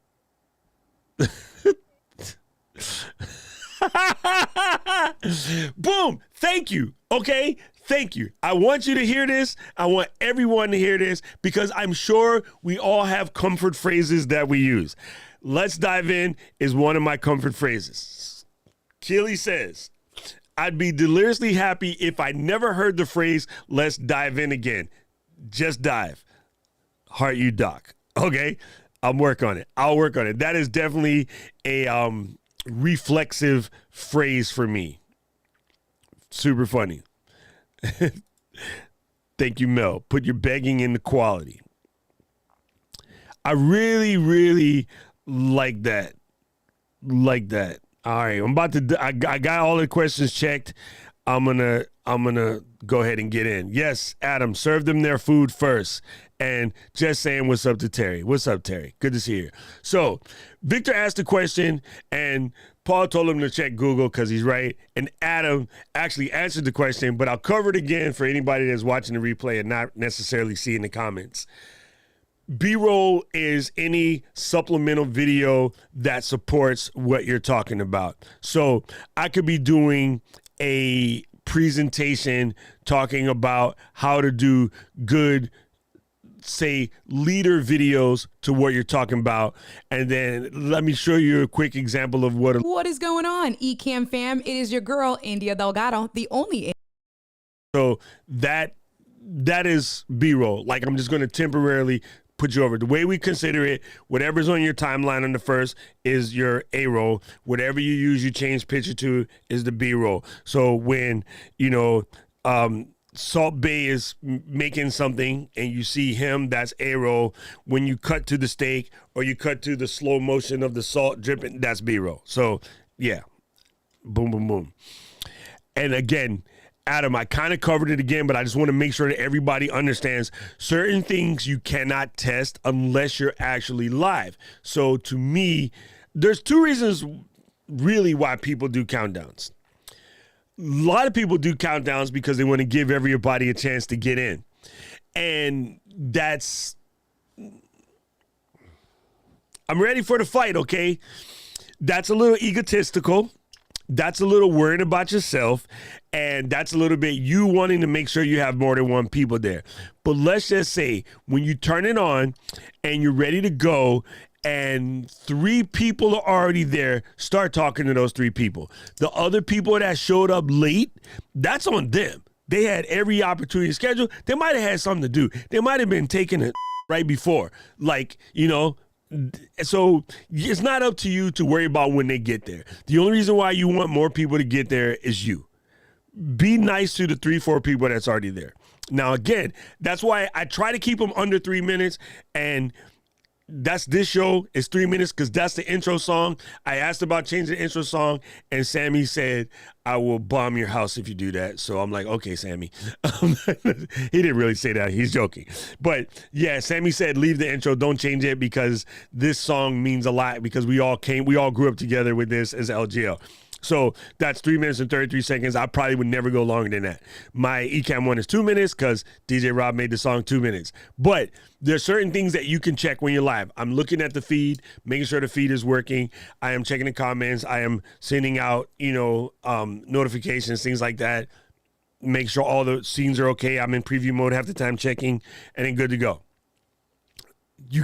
Boom. Thank you. Okay. Thank you. I want you to hear this. I want everyone to hear this because I'm sure we all have comfort phrases that we use. Let's dive in is one of my comfort phrases. Keely says, I'd be deliriously happy if I never heard the phrase, let's dive in again. Just dive. Heart you, Doc. Okay. I'll work on it. That is definitely a reflexive phrase for me. Super funny. Thank you, Mel. Put your begging into quality. I really, really like that. All right, I'm about to. I got all the questions checked. I'm gonna go ahead and get in. Yes, Adam, serve them their food first. And just saying what's up to Terry. What's up, Terry? Good to see you. So Victor asked a question, and Paul told him to check Google because he's right. And Adam actually answered the question, but I'll cover it again for anybody that's watching the replay and not necessarily seeing the comments. B-roll is any supplemental video that supports what you're talking about. So I could be doing a presentation talking about how to do good, say, leader videos to what you're talking about. And then let me show you a quick example of what is going on, Ecamm fam. It is your girl, India Delgado, the only. So that is B-roll. Like, I'm just going to temporarily put you over. The way we consider it, whatever's on your timeline on the first is your A-roll. Whatever you use, you change picture to is the B-roll. So when, Salt Bay is making something and you see him, that's A-roll. When you cut to the steak or you cut to the slow motion of the salt dripping, that's B-roll. So yeah, boom, boom, boom. And again, Adam, I kind of covered it again, but I just want to make sure that everybody understands certain things you cannot test unless you're actually live. So to me, there's two reasons really why people do countdowns. A lot of people do countdowns because they want to give everybody a chance to get in. And I'm ready for the fight, okay? That's a little egotistical. That's a little worrying about yourself. And that's a little bit you wanting to make sure you have more than one people there. But let's just say when you turn it on and you're ready to go and 3 people are already there, start talking to those 3 people. The other people that showed up late, that's on them. They had every opportunity to schedule. They might have had something to do. They might have been taking it right before. So it's not up to you to worry about when they get there. The only reason why you want more people to get there is you. Be nice to the 3-4 people that's already there. Now, again, that's why I try to keep them under 3 minutes, and that's this show is 3 minutes because that's the intro song. I asked about changing the intro song, and Sammy said, I will bomb your house if you do that. So I'm like, okay, Sammy. He didn't really say that. He's joking. But yeah, Sammy said, leave the intro. Don't change it because this song means a lot because we all grew up together with this as LGL. So that's 3 minutes and 33 seconds. I probably would never go longer than that. My Ecamm one is 2 minutes because DJ Rob made the song 2 minutes. But there's certain things that you can check when you're live. I'm looking at the feed, making sure the feed is working. I am checking the comments. I am sending out, notifications, things like that. Make sure all the scenes are okay. I'm in preview mode half the time checking, and then good to go.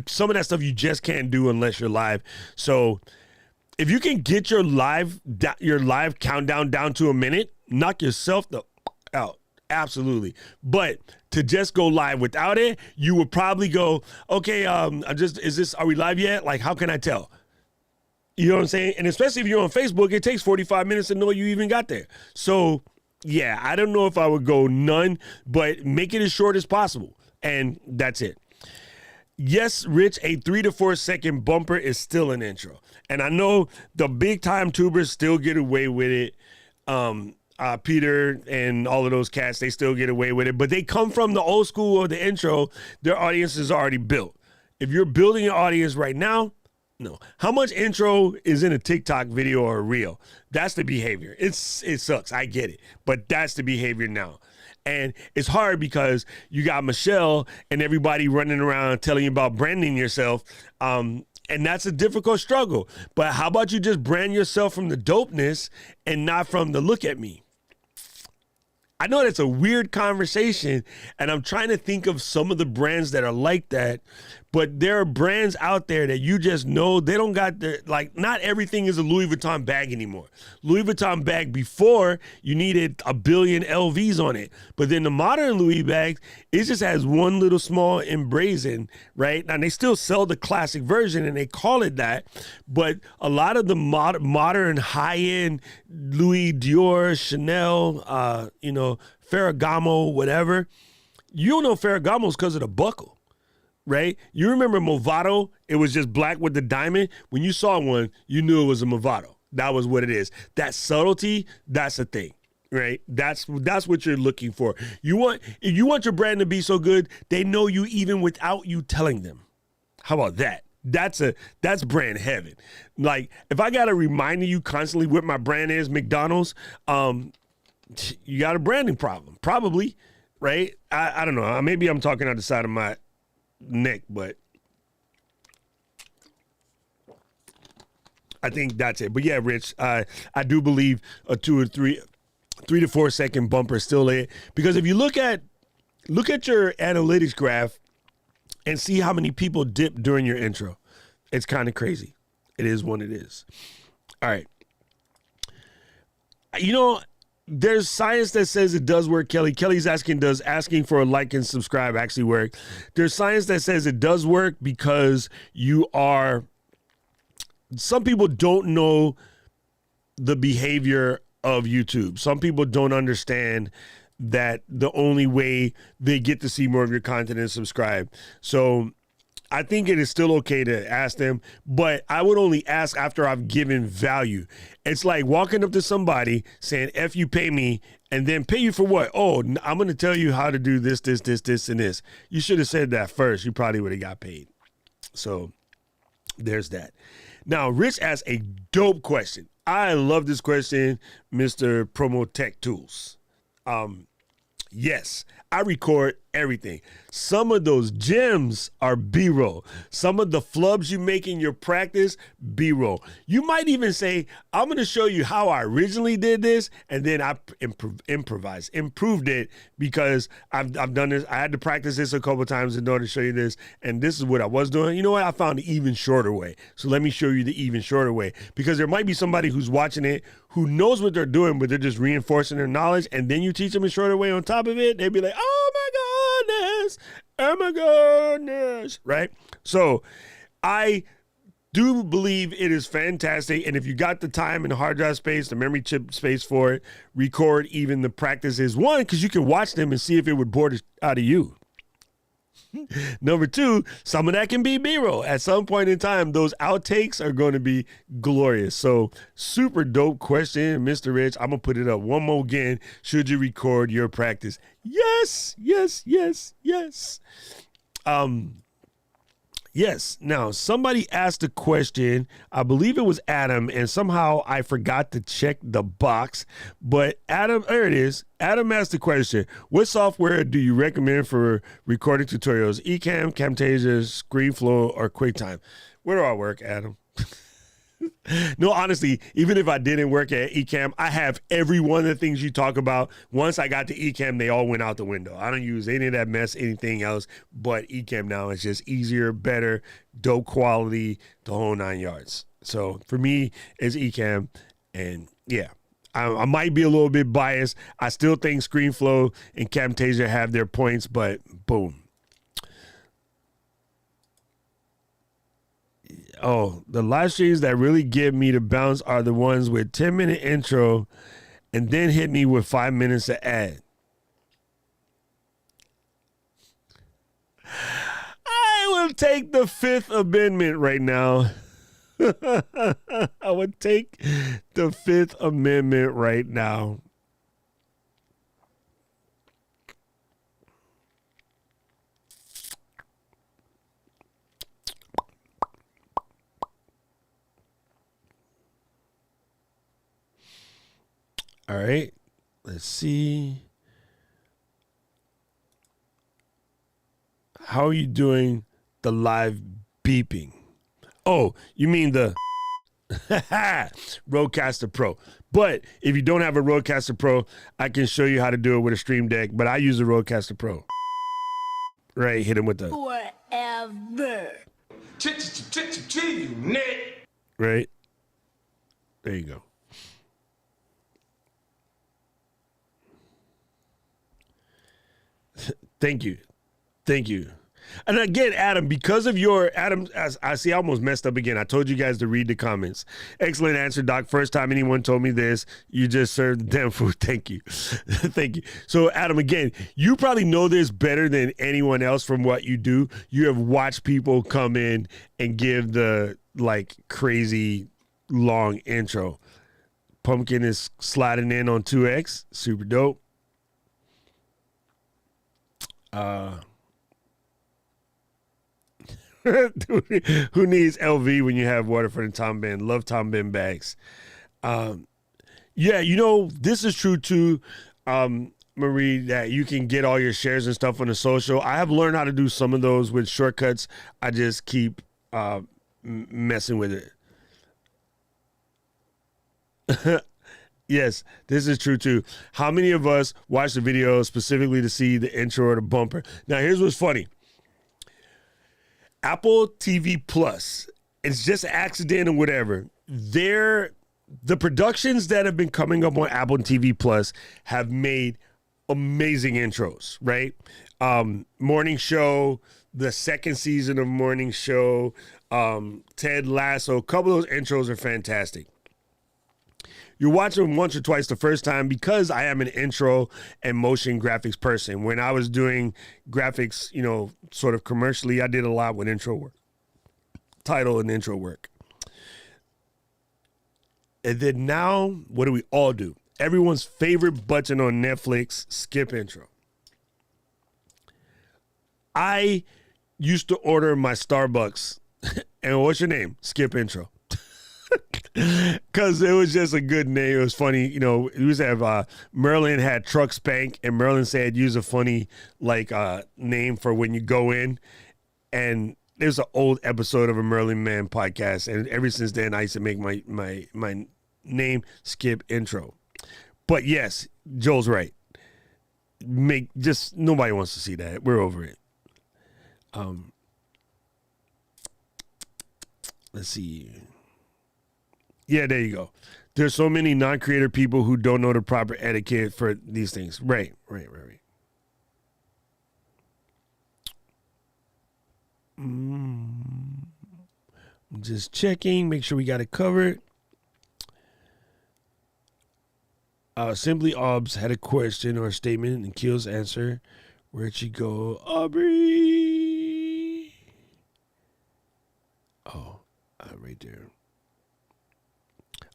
Some of that stuff you just can't do unless you're live. So if you can get your live countdown down to a minute, knock yourself out. Absolutely. But to just go live without it, you would probably go, okay, are we live yet? Like, how can I tell? You know what I'm saying? And especially if you're on Facebook, it takes 45 minutes to know you even got there. So yeah, I don't know if I would go none, but make it as short as possible. And that's it. Yes, Rich, a 3 to 4 second bumper is still an intro. And I know the big time tubers still get away with it. Peter and all of those cats, they still get away with it. But they come from the old school or the intro. Their audience is already built. If you're building an audience right now, no. How much intro is in a TikTok video or a reel? That's the behavior. It sucks. I get it. But that's the behavior now. And it's hard because you got Michelle and everybody running around telling you about branding yourself. And that's a difficult struggle. But how about you just brand yourself from the dopeness and not from the look at me? I know that's a weird conversation, and I'm trying to think of some of the brands that are like that, but there are brands out there that you just know they don't got the, like, not everything is a Louis Vuitton bag anymore. Louis Vuitton bag before, you needed a billion LVs on it, but then the modern Louis bags, it just has one little small emblazon, right? And they still sell the classic version, and they call it that, but a lot of the modern high-end Louis, Dior, Chanel, Ferragamo, whatever, you don't know Ferragamo's because of the buckle, right? You remember Movado? It was just black with the diamond. When you saw one, you knew it was a Movado. That was what it is. That subtlety, that's a thing, right? That's what you're looking for. If you want your brand to be so good, they know you even without you telling them. How about that? That's brand heaven. Like, if I gotta remind you constantly what my brand is, McDonald's, you got a branding problem, probably, right? I don't know. Maybe I'm talking out the side of my neck, but I think that's it. But yeah, Rich, I do believe a 2 or 3 to 4 second bumper is still it, because if you look at your analytics graph and see how many people dip during your intro, it's kind of crazy. It is what it is. All right. There's science that says it does work, Kelly. Kelly's asking, does asking for a like and subscribe actually work? There's science that says it does work because some people don't know the behavior of YouTube. Some people don't understand that the only way they get to see more of your content is subscribe. So I think it is still okay to ask them, but I would only ask after I've given value. It's like walking up to somebody saying, F you, pay me, and then pay you for what? Oh, I'm going to tell you how to do this, and this. You should have said that first. You probably would have got paid. So there's that. Now, Rich asked a dope question. I love this question, Mr. Promo Tech Tools. Yes, I record everything. Some of those gems are B-roll. Some of the flubs you make in your practice, B-roll. You might even say, I'm going to show you how I originally did this, and then I improved it because I've done this. I had to practice this a couple times in order to show you this, and this is what I was doing. You know what? I found the even shorter way. So let me show you the even shorter way, because there might be somebody who's watching it who knows what they're doing, but they're just reinforcing their knowledge, and then you teach them a shorter way on top of it, they'd be like, oh my goodness, right? So I do believe it is fantastic, and if you got the time and the hard drive space, the memory chip space for it, record even the practices. One, because you can watch them and see if it would bore the out of you. Number two, some of that can be B-roll. At some point in time, those outtakes are going to be glorious. So super dope question, Mr. Rich. I'm going to put it up one more again. Should you record your practice? Yes. Yes. Now, somebody asked a question. I believe it was Adam, and somehow I forgot to check the box. But Adam, there it is. Adam asked the question, what software do you recommend for recording tutorials? Ecamm, Camtasia, ScreenFlow, or QuickTime? Where do I work, Adam? No, honestly, even if I didn't work at Ecamm, I have every one of the things you talk about. Once I got to Ecamm, they all went out the window. I don't use any of that mess, anything else, but Ecamm now is just easier, better, dope quality, the whole 9 yards. So for me, it's Ecamm, and yeah. I might be a little bit biased. I still think ScreenFlow and Camtasia have their points, but boom. Oh, the live streams that really give me the bounce are the ones with 10-minute intro and then hit me with 5 minutes to ad. I will take the Fifth Amendment right now. I would take the Fifth Amendment right now. All right. Let's see. How are you doing the live beeping? Oh, you mean the Rodecaster Pro. But if you don't have a Rodecaster Pro, I can show you how to do it with a Stream Deck, but I use a Rodecaster Pro. Right, hit him with the Forever. right. There you go. Thank you. Thank you. And again, Adam, because of your as I see, I almost messed up again. I told you guys to read the comments. Excellent answer, Doc. First time anyone told me this. You just served them food. Thank you. Thank you. So, Adam, again, you probably know this better than anyone else from what you do. You have watched people come in and give the like crazy long intro. Pumpkin is sliding in on 2X. Super dope. Who needs LV when you have Waterford and Tom Ben? Love Tom Ben bags. Yeah, you know, this is true too, Marie, that you can get all your shares and stuff on the social. I have learned how to do some of those with shortcuts. I just keep messing with it. Yes, this is true too. How many of us watch the video specifically to see the intro or the bumper? Now, here's what's funny. Apple TV Plus, it's just accident or whatever. The productions that have been coming up on Apple TV Plus have made amazing intros, right? Morning Show, the second season of Morning Show, Ted Lasso, a couple of those intros are fantastic. You watch them once or twice the first time because I am an intro and motion graphics person. When I was doing graphics, you know, sort of commercially, I did a lot with intro work, title and intro work. And then now, what do we all do? Everyone's favorite button on Netflix, skip intro. I used to order my Starbucks, and what's your name? Skip intro. Because it was just a good name. It was funny. You know, we used to have Merlin had Truck Spank, and Merlin said use a funny like name for when you go in. And there's an old episode of a Merlin Man podcast, and ever since then I used to make my name Skip Intro. But yes, Joel's right. Nobody wants to see that. We're over it. Let's see. Yeah, there you go. There's so many non-creator people who don't know the proper etiquette for these things. Right. I'm just checking, make sure we got it covered. Simply Obs had a question or a statement, and Keel's answer. Where'd she go? Aubrey. Oh, right there.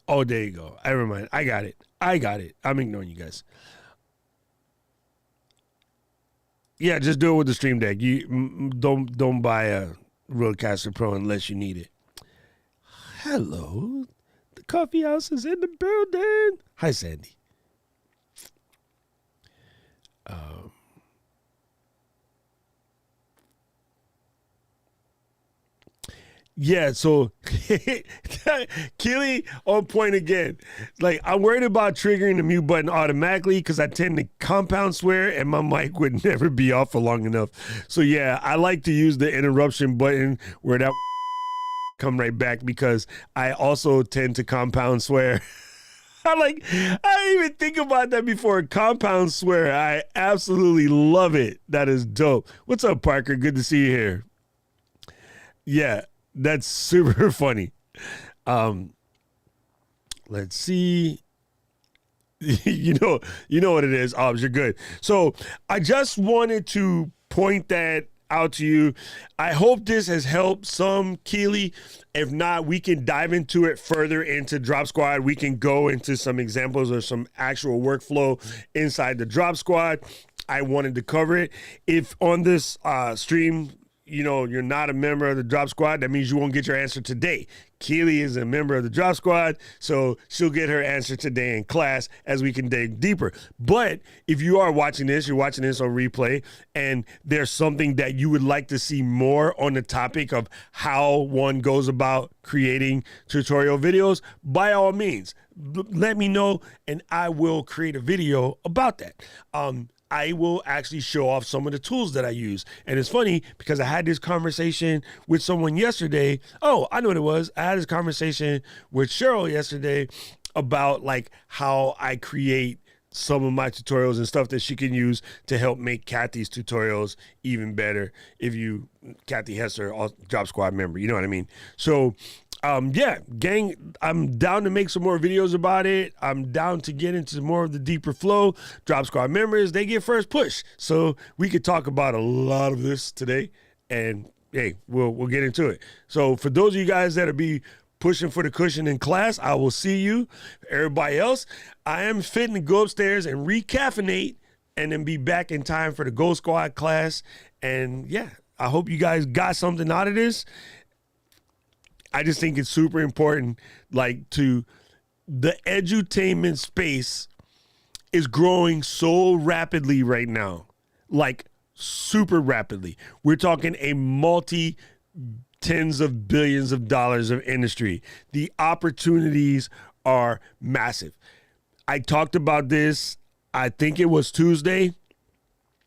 Oh, there you go. Never mind. I got it. I'm ignoring you guys. Yeah, just do it with the Stream Deck. You don't buy a Rodecaster Pro unless you need it. Hello. The coffee house is in the building. Hi, Sandy. Yeah, so Keely on point again. Like, I'm worried about triggering the mute button automatically because I tend to compound swear and my mic would never be off for long enough. So yeah, I like to use the interruption button where that come right back because I also tend to compound swear. I didn't even think about that before. Compound swear. I absolutely love it. That is dope. What's up, Parker? Good to see you here. Yeah. That's super funny. Let's see. You know what it is. You're good. So I just wanted to point that out to you. I hope this has helped some, Keely. If not, we can dive into it further into Drop Squad. We can go into some examples or some actual workflow inside the Drop Squad. I wanted to cover it. If on this stream, you're not a member of the Drop Squad, that means you won't get your answer today. Keely is a member of the Drop Squad, so she'll get her answer today in class as we can dig deeper. But if you are watching this, you're watching this on replay, and there's something that you would like to see more on the topic of how one goes about creating tutorial videos, by all means, let me know, and I will create a video about that. I will actually show off some of the tools that I use. And it's funny because I had this conversation with someone yesterday. Oh, I know what it was. I had this conversation with Cheryl yesterday about like how I create some of my tutorials and stuff that she can use to help make Kathy's tutorials even better. Kathy Hesser, Drop Squad member, you know what I mean? So yeah, gang, I'm down to make some more videos about it. I'm down to get into more of the deeper flow. Drop Squad members, they get first push. So we could talk about a lot of this today, and hey, we'll get into it. So for those of you guys that'll be pushing for the cushion in class, I will see you. Everybody else, I am fitting to go upstairs and recaffeinate and then be back in time for the Go Squad class. And yeah, I hope you guys got something out of this. I just think it's super important, like, to the edutainment space is growing so rapidly right now, like super rapidly. We're talking a tens of billions of dollars of industry. The opportunities are massive. I talked about this, I think it was Tuesday.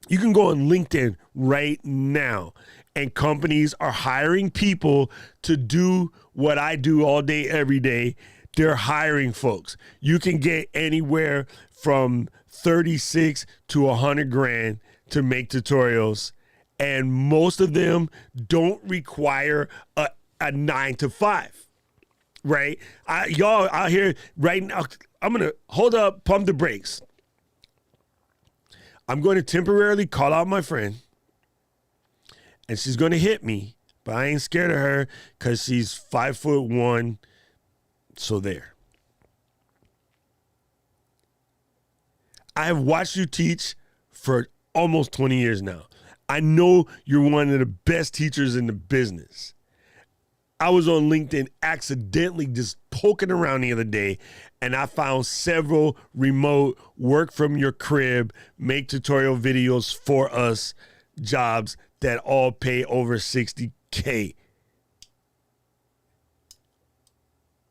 You can go on LinkedIn right now, and companies are hiring people to do what I do all day, every day. They're hiring folks. You can get anywhere from 36 to 100 grand to make tutorials. And most of them don't require a 9 to 5, right? Y'all out here right now, I'm going to hold up, pump the brakes. I'm going to temporarily call out my friend, and she's going to hit me, but I ain't scared of her because she's 5'1". So there. I have watched you teach for almost 20 years now. I know you're one of the best teachers in the business. I was on LinkedIn accidentally just poking around the other day, and I found several remote work from your crib, make tutorial videos for us jobs that all pay over $60K.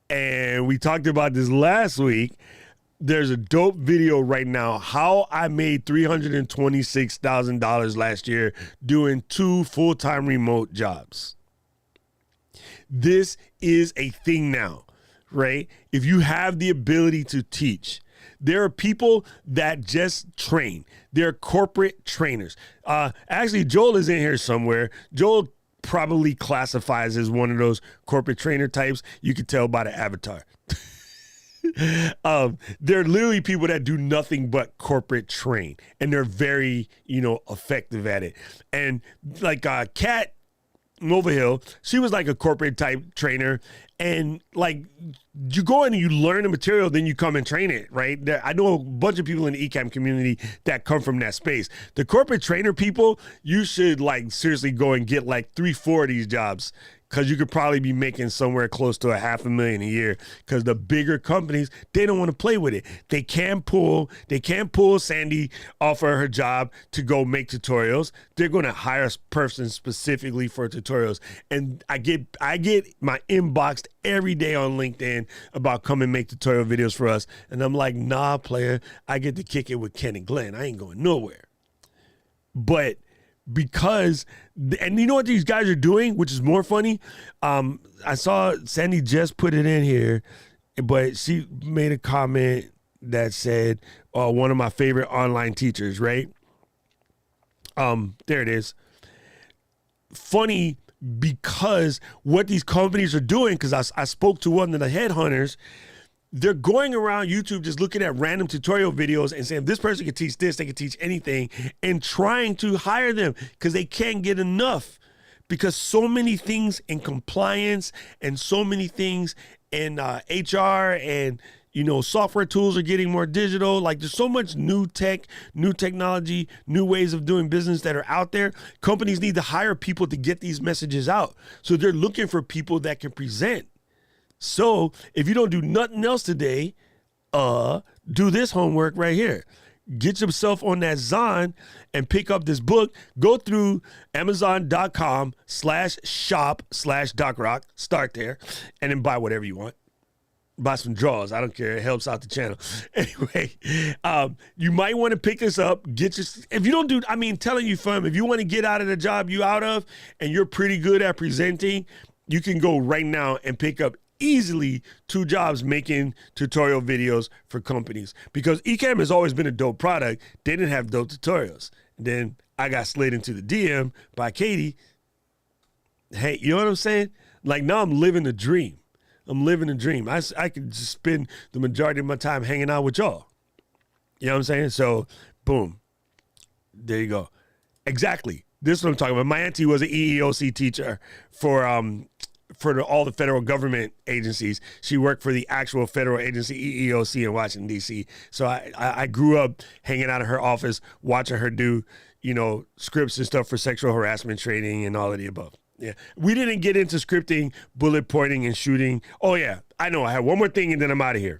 And we talked about this last week. There's a dope video right now, how I made $326,000 last year doing 2 full-time remote jobs. This is a thing now, right? If you have the ability to teach, there are people that just train. They're corporate trainers. Actually, Joel is in here somewhere. Joel probably classifies as one of those corporate trainer types. You can tell by the avatar. They're literally people that do nothing but corporate train, and they're very, effective at it. And like Kat Novahill, she was like a corporate type trainer, and like you go in and you learn the material, then you come and train it, right? I know a bunch of people in the eCam community that come from that space. The corporate trainer people, you should like seriously go and get like 3-4 of these jobs, because you could probably be making somewhere close to $500,000 a year, because the bigger companies, they don't want to play with it. They can't pull Sandy off of her job to go make tutorials. They're going to hire a person specifically for tutorials. And I get my inboxed every day on LinkedIn about come and make tutorial videos for us. And I'm like, nah, player, I get to kick it with Ken and Glenn. I ain't going nowhere. But because, and you know what these guys are doing, which is more funny? I saw Sandy just put it in here, but she made a comment that said, one of my favorite online teachers, right? There it is. Funny, because what these companies are doing, because I spoke to one of the headhunters, they're going around YouTube just looking at random tutorial videos and saying, this person can teach this, they can teach anything, and trying to hire them because they can't get enough, because so many things in compliance and so many things in HR and, software tools are getting more digital. Like there's so much new tech, new technology, new ways of doing business that are out there. Companies need to hire people to get these messages out. So they're looking for people that can present. So if you don't do nothing else today, do this homework right here. Get yourself on that Zon and pick up this book. Go through Amazon.com/shop/DocRock. Start there and then buy whatever you want. Buy some drawers. I don't care. It helps out the channel. Anyway, you might want to pick this up. If you don't do, telling you, fam, if you want to get out of the job you out of and you're pretty good at presenting, you can go right now and pick up easily 2 jobs making tutorial videos for companies, because Ecamm has always been a dope product. They didn't have dope tutorials. And then I got slid into the DM by Katie. Hey, you know what I'm saying? Like now I'm living the dream. I could just spend the majority of my time hanging out with y'all. You know what I'm saying? So, boom. There you go. Exactly. This is what I'm talking about. My auntie was an EEOC teacher for all the federal government agencies. She worked for the actual federal agency, EEOC, in Washington, D.C. So I grew up hanging out of her office, watching her do, scripts and stuff for sexual harassment training and all of the above. Yeah. We didn't get into scripting, bullet pointing, and shooting. Oh, yeah. I know. I have one more thing, and then I'm out of here.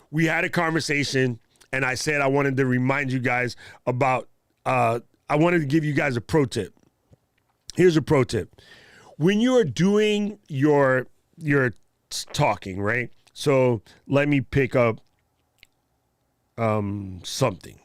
We had a conversation, and I said I wanted to remind you guys about, I wanted to give you guys a pro tip. Here's a pro tip. When you're doing your talking, right? So let me pick up something.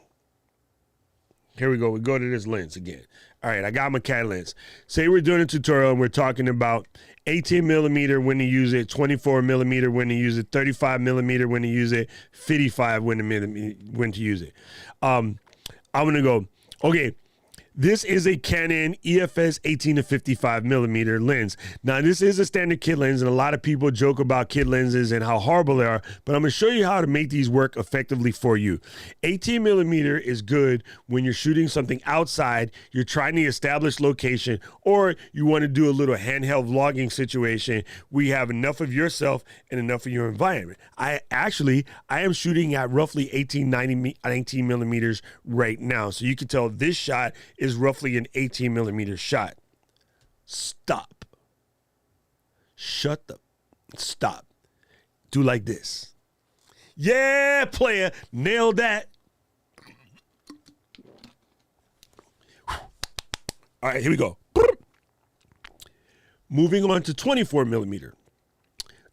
Here we go. We go to this lens again. All right, I got my cat lens. Say we're doing a tutorial and we're talking about 18 millimeter when to use it, 24 millimeter when to use it, 35 millimeter when to use it, 55 when to use it. I'm going to go, okay, this is a Canon EFS 18 to 55 millimeter lens. Now, this is a standard kit lens, and a lot of people joke about kit lenses and how horrible they are, but I'm going to show you how to make these work effectively for you. 18 millimeter is good when you're shooting something outside, you're trying to establish location, or you want to do a little handheld vlogging situation where you have enough of yourself and enough of your environment. I am shooting at roughly 19 millimeters right now, so you can tell this shot is roughly an 18 millimeter shot. Stop. Stop. Do like this. Yeah, player. Nailed that. All right, here we go. Moving on to 24 millimeter.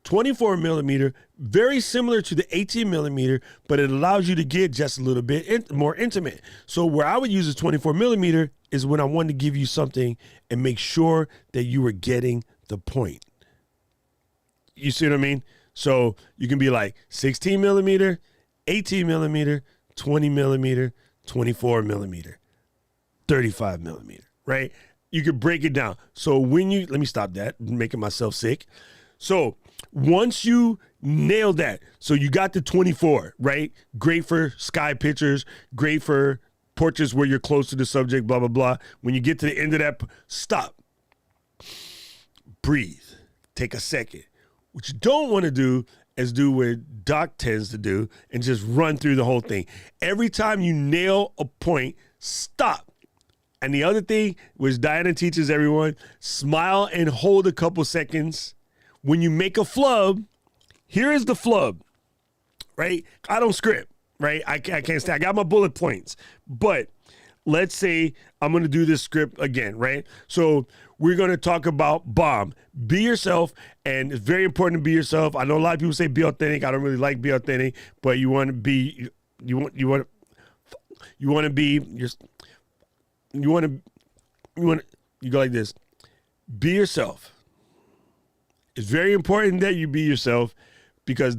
24 millimeter, very similar to the 18 millimeter, but it allows you to get just a little bit more intimate. So where I would use a 24 millimeter is when I wanted to give you something and make sure that you were getting the point. You see what I mean? So you can be like 16 millimeter, 18 millimeter, 20 millimeter, 24 millimeter, 35 millimeter, right? You could break it down. So let me stop that, making myself sick. So once you nail that, so you got the 24, right? Great for sky pictures, great for portraits where you're close to the subject, blah, blah, blah. When you get to the end of that, stop. Breathe. Take a second. What you don't want to do is do what Doc tends to do and just run through the whole thing. Every time you nail a point, stop. And the other thing, which Diana teaches everyone, smile and hold a couple seconds. When you make a flub, here is the flub, right? I don't script, right? I can't stay. I got my bullet points. But let's say I'm going to do this script again, right? So we're going to talk about bomb. Be yourself, and it's very important to be yourself. I know a lot of people say be authentic. I don't really like be authentic, but you want to be, you want to go like this. Be yourself. It's very important that you be yourself, because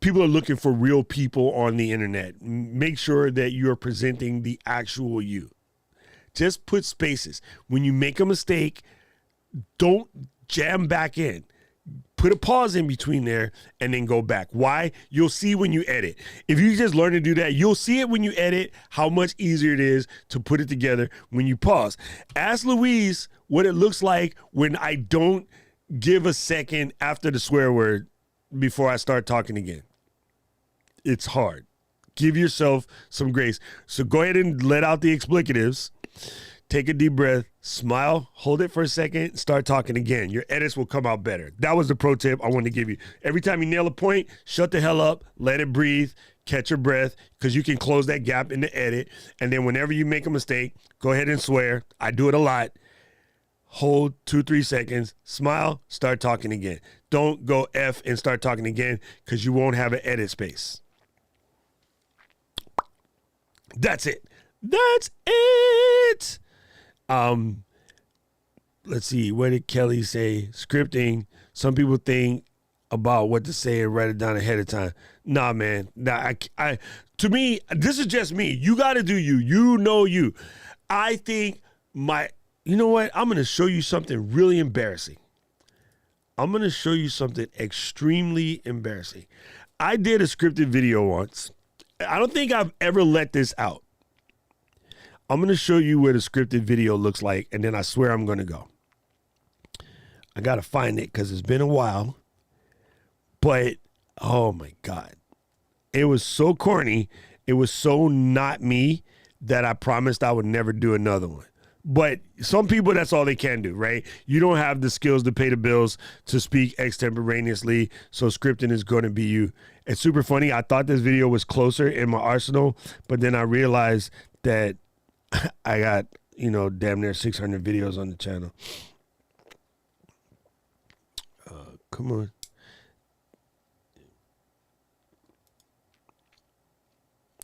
people are looking for real people on the internet. Make sure that you're presenting the actual you. Just put spaces. When you make a mistake, don't jam back in. Put a pause in between there and then go back. Why? You'll see when you edit. If you just learn to do that, you'll see it when you edit, how much easier it is to put it together when you pause. Ask Louise what it looks like when I don't give a second after the swear word before I start talking again. it's hard. Give yourself some grace. So go ahead and let out the explicatives. Take a deep breath, smile, hold it for a second, start talking again. Your edits will come out better. That was the pro tip I wanted to give you. Every time you nail a point, shut the hell up, let it breathe, catch your breath, because you can close that gap in the edit. And then whenever you make a mistake, go ahead and swear. I do it a lot. Hold 2-3 seconds, smile, start talking again. Don't go F and start talking again, because you won't have an edit space. That's it. That's it. Let's see. What did Kelly say? Scripting. Some people think about what to say and write it down ahead of time. Nah, man. Nah, to me, this is just me. You got to do you. You know you. I think you know what? I'm going to show you something really embarrassing. I'm going to show you something extremely embarrassing. I did a scripted video once. I don't think I've ever let this out. I'm going to show you what a scripted video looks like, and then I swear I'm going to go. I got to find it because it's been a while. But, oh, my God. It was so corny. It was so not me that I promised I would never do another one. But some people, that's all they can do, right? You don't have the skills to pay the bills to speak extemporaneously, so scripting is going to be you. It's super funny. I thought this video was closer in my arsenal, but then I realized that I got, damn near 600 videos on the channel. Come on.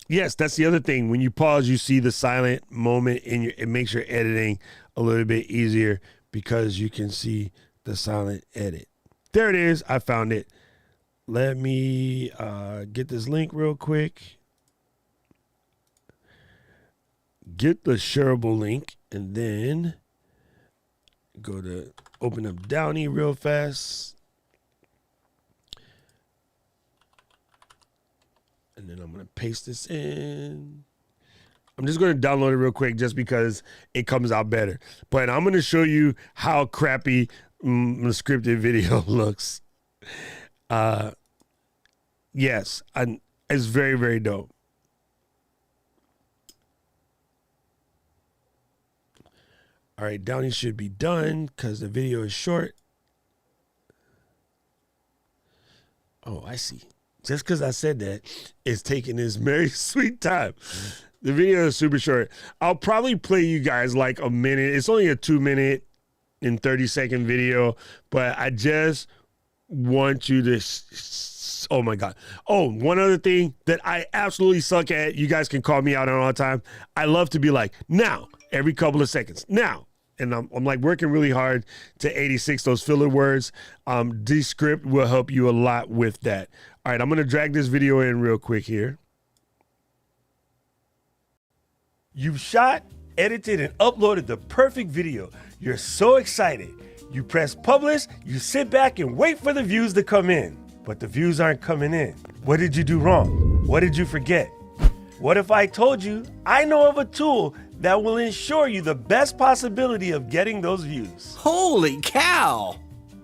Yes, that's the other thing. When you pause, you see the silent moment it makes your editing a little bit easier because you can see the silent edit. There it is. I found it. Let me get this link real quick. Get the shareable link and then go to open up Downey real fast. And then I'm going to paste this in. I'm just going to download it real quick just because it comes out better. But I'm going to show you how crappy the scripted video looks. Yes, it's very, very dope. All right, Downey should be done because the video is short. Oh, I see. Just because I said that, it's taking this very sweet time. The video is super short. I'll probably play you guys like a minute. It's only a 2-minute and 30-second video, but I just want you to, oh my God. Oh, one other thing that I absolutely suck at, you guys can call me out on all the time. I love to be like, now, every couple of seconds, now. And I'm like working really hard to 86 those filler words. Descript will help you a lot with that. All right, I'm going to drag this video in real quick here. You've shot, edited, and uploaded the perfect video. You're so excited. You press publish, you sit back and wait for the views to come in. But the views aren't coming in. What did you do wrong? What did you forget? What if I told you I know of a tool that will ensure you the best possibility of getting those views? Holy cow!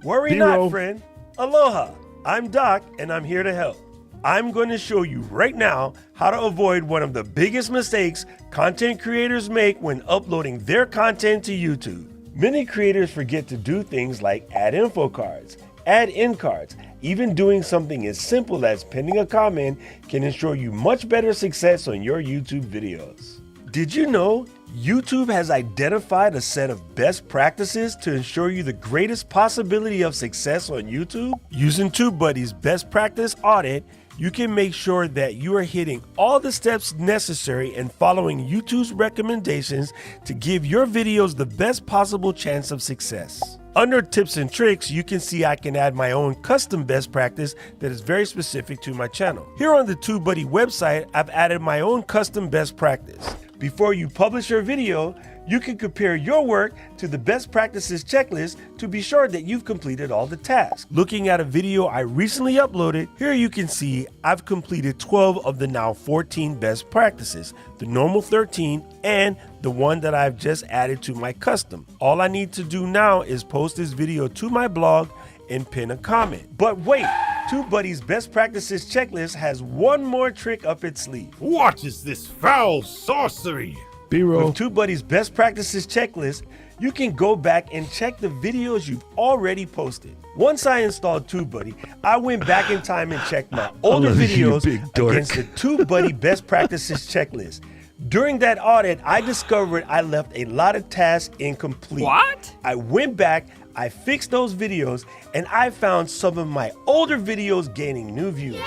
Worry not, friend. Aloha. I'm Doc, and I'm here to help. I'm going to show you right now how to avoid one of the biggest mistakes content creators make when uploading their content to YouTube. Many creators forget to do things like add info cards, add end cards. Even doing something as simple as pinning a comment can ensure you much better success on your YouTube videos. Did you know YouTube has identified a set of best practices to ensure you the greatest possibility of success on YouTube? Using TubeBuddy's best practice audit, you can make sure that you are hitting all the steps necessary and following YouTube's recommendations to give your videos the best possible chance of success. Under tips and tricks, you can see I can add my own custom best practice that is very specific to my channel. Here on the TubeBuddy website, I've added my own custom best practice. Before you publish your video, you can compare your work to the best practices checklist to be sure that you've completed all the tasks. Looking at a video I recently uploaded, here you can see I've completed 12 of the now 14 best practices, the normal 13, and the one that I've just added to my custom. All I need to do now is post this video to my blog and pin a comment. But wait, TubeBuddy's Best Practices Checklist has one more trick up its sleeve. What is this foul sorcery? B-roll. With TubeBuddy's Best Practices Checklist, you can go back and check the videos you've already posted. Once I installed TubeBuddy, I went back in time and checked my older videos against the TubeBuddy Best Practices Checklist. During that audit, I discovered I left a lot of tasks incomplete. What? I went back, I fixed those videos, and I found some of my older videos gaining new views.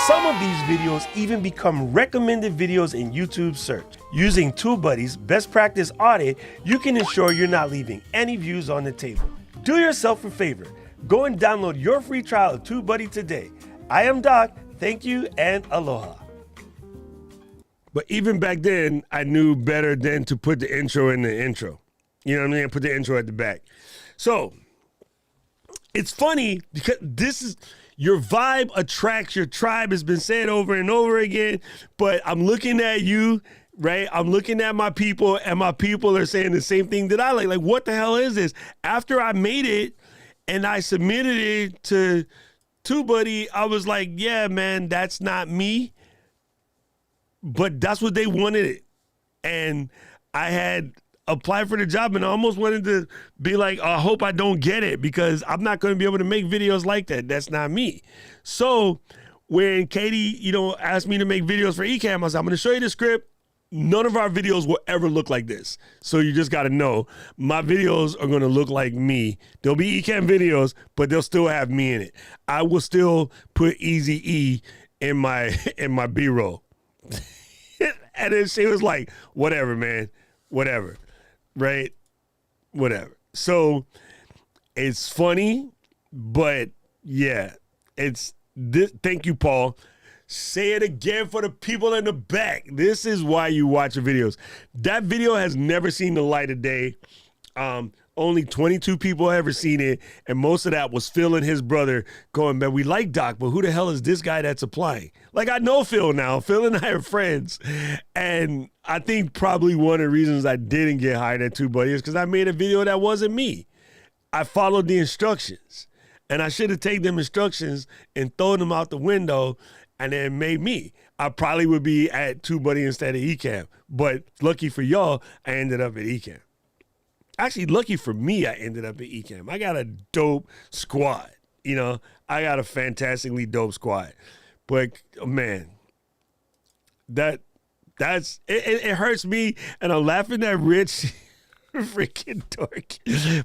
Some of these videos even become recommended videos in YouTube search. Using TubeBuddy's Best Practice Audit, you can ensure you're not leaving any views on the table. Do yourself a favor. Go and download your free trial of TubeBuddy today. I am Doc. Thank you and aloha. But even back then, I knew better than to put the intro in the intro. You know what I mean? Put the intro at the back. So it's funny because this is your vibe attracts your tribe, has been said over and over again. But I'm looking at you, right? I'm looking at my people, and my people are saying the same thing that I like. Like, what the hell is this? After I made it and I submitted it to TubeBuddy, I was like, yeah, man, that's not me. But that's what they wanted it. And I had applied for the job and I almost wanted to be like, I hope I don't get it because I'm not going to be able to make videos like that. That's not me. So when Katie, asked me to make videos for Ecamm, I was like, I'm going to show you the script. None of our videos will ever look like this. So you just got to know my videos are going to look like me. There'll be Ecamm videos, but they'll still have me in it. I will still put Easy E in my B-roll. And then she was like, whatever, man, whatever, right? Whatever. So it's funny, but yeah, it's this. Thank you, Paul. Say it again for the people in the back. This is why you watch the videos. That video has never seen the light of day. Only 22 people have ever seen it, and most of that was Phil and his brother going, man, we like Doc, but who the hell is this guy that's applying? Like, I know Phil now. Phil and I are friends, and I think probably one of the reasons I didn't get hired at TubeBuddy is because I made a video that wasn't me. I followed the instructions, and I should have taken them instructions and thrown them out the window and then made me. I probably would be at TubeBuddy instead of Ecamm, but lucky for y'all, I ended up at Ecamm. Actually, lucky for me, I ended up at Ecamm. I got a dope squad. I got a fantastically dope squad. But man, that's it hurts me, and I'm laughing at Rich, freaking dork.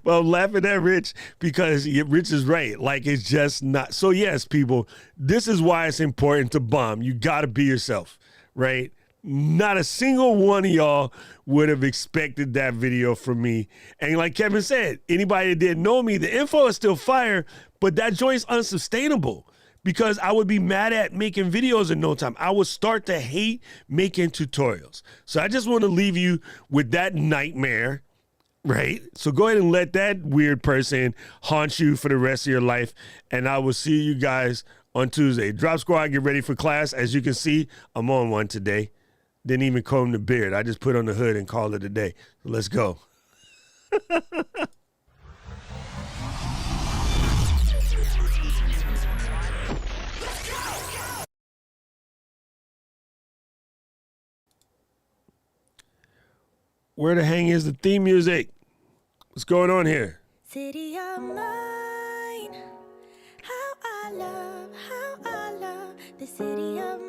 But I'm laughing at Rich because Rich is right. Like, it's just not. So yes, people, this is why it's important to bomb. You got to be yourself, right? Not a single one of y'all would have expected that video from me. And like Kevin said, anybody that didn't know me, the info is still fire, but that joint's unsustainable because I would be mad at making videos in no time. I would start to hate making tutorials. So I just want to leave you with that nightmare, right? So go ahead and let that weird person haunt you for the rest of your life. And I will see you guys on Tuesday. Drop Squad, get ready for class. As you can see, I'm on one today. Didn't even comb the beard. I just put on the hood and called it a day. So let's go. Where the hang is the theme music? What's going on here? City of mine, how I love the city of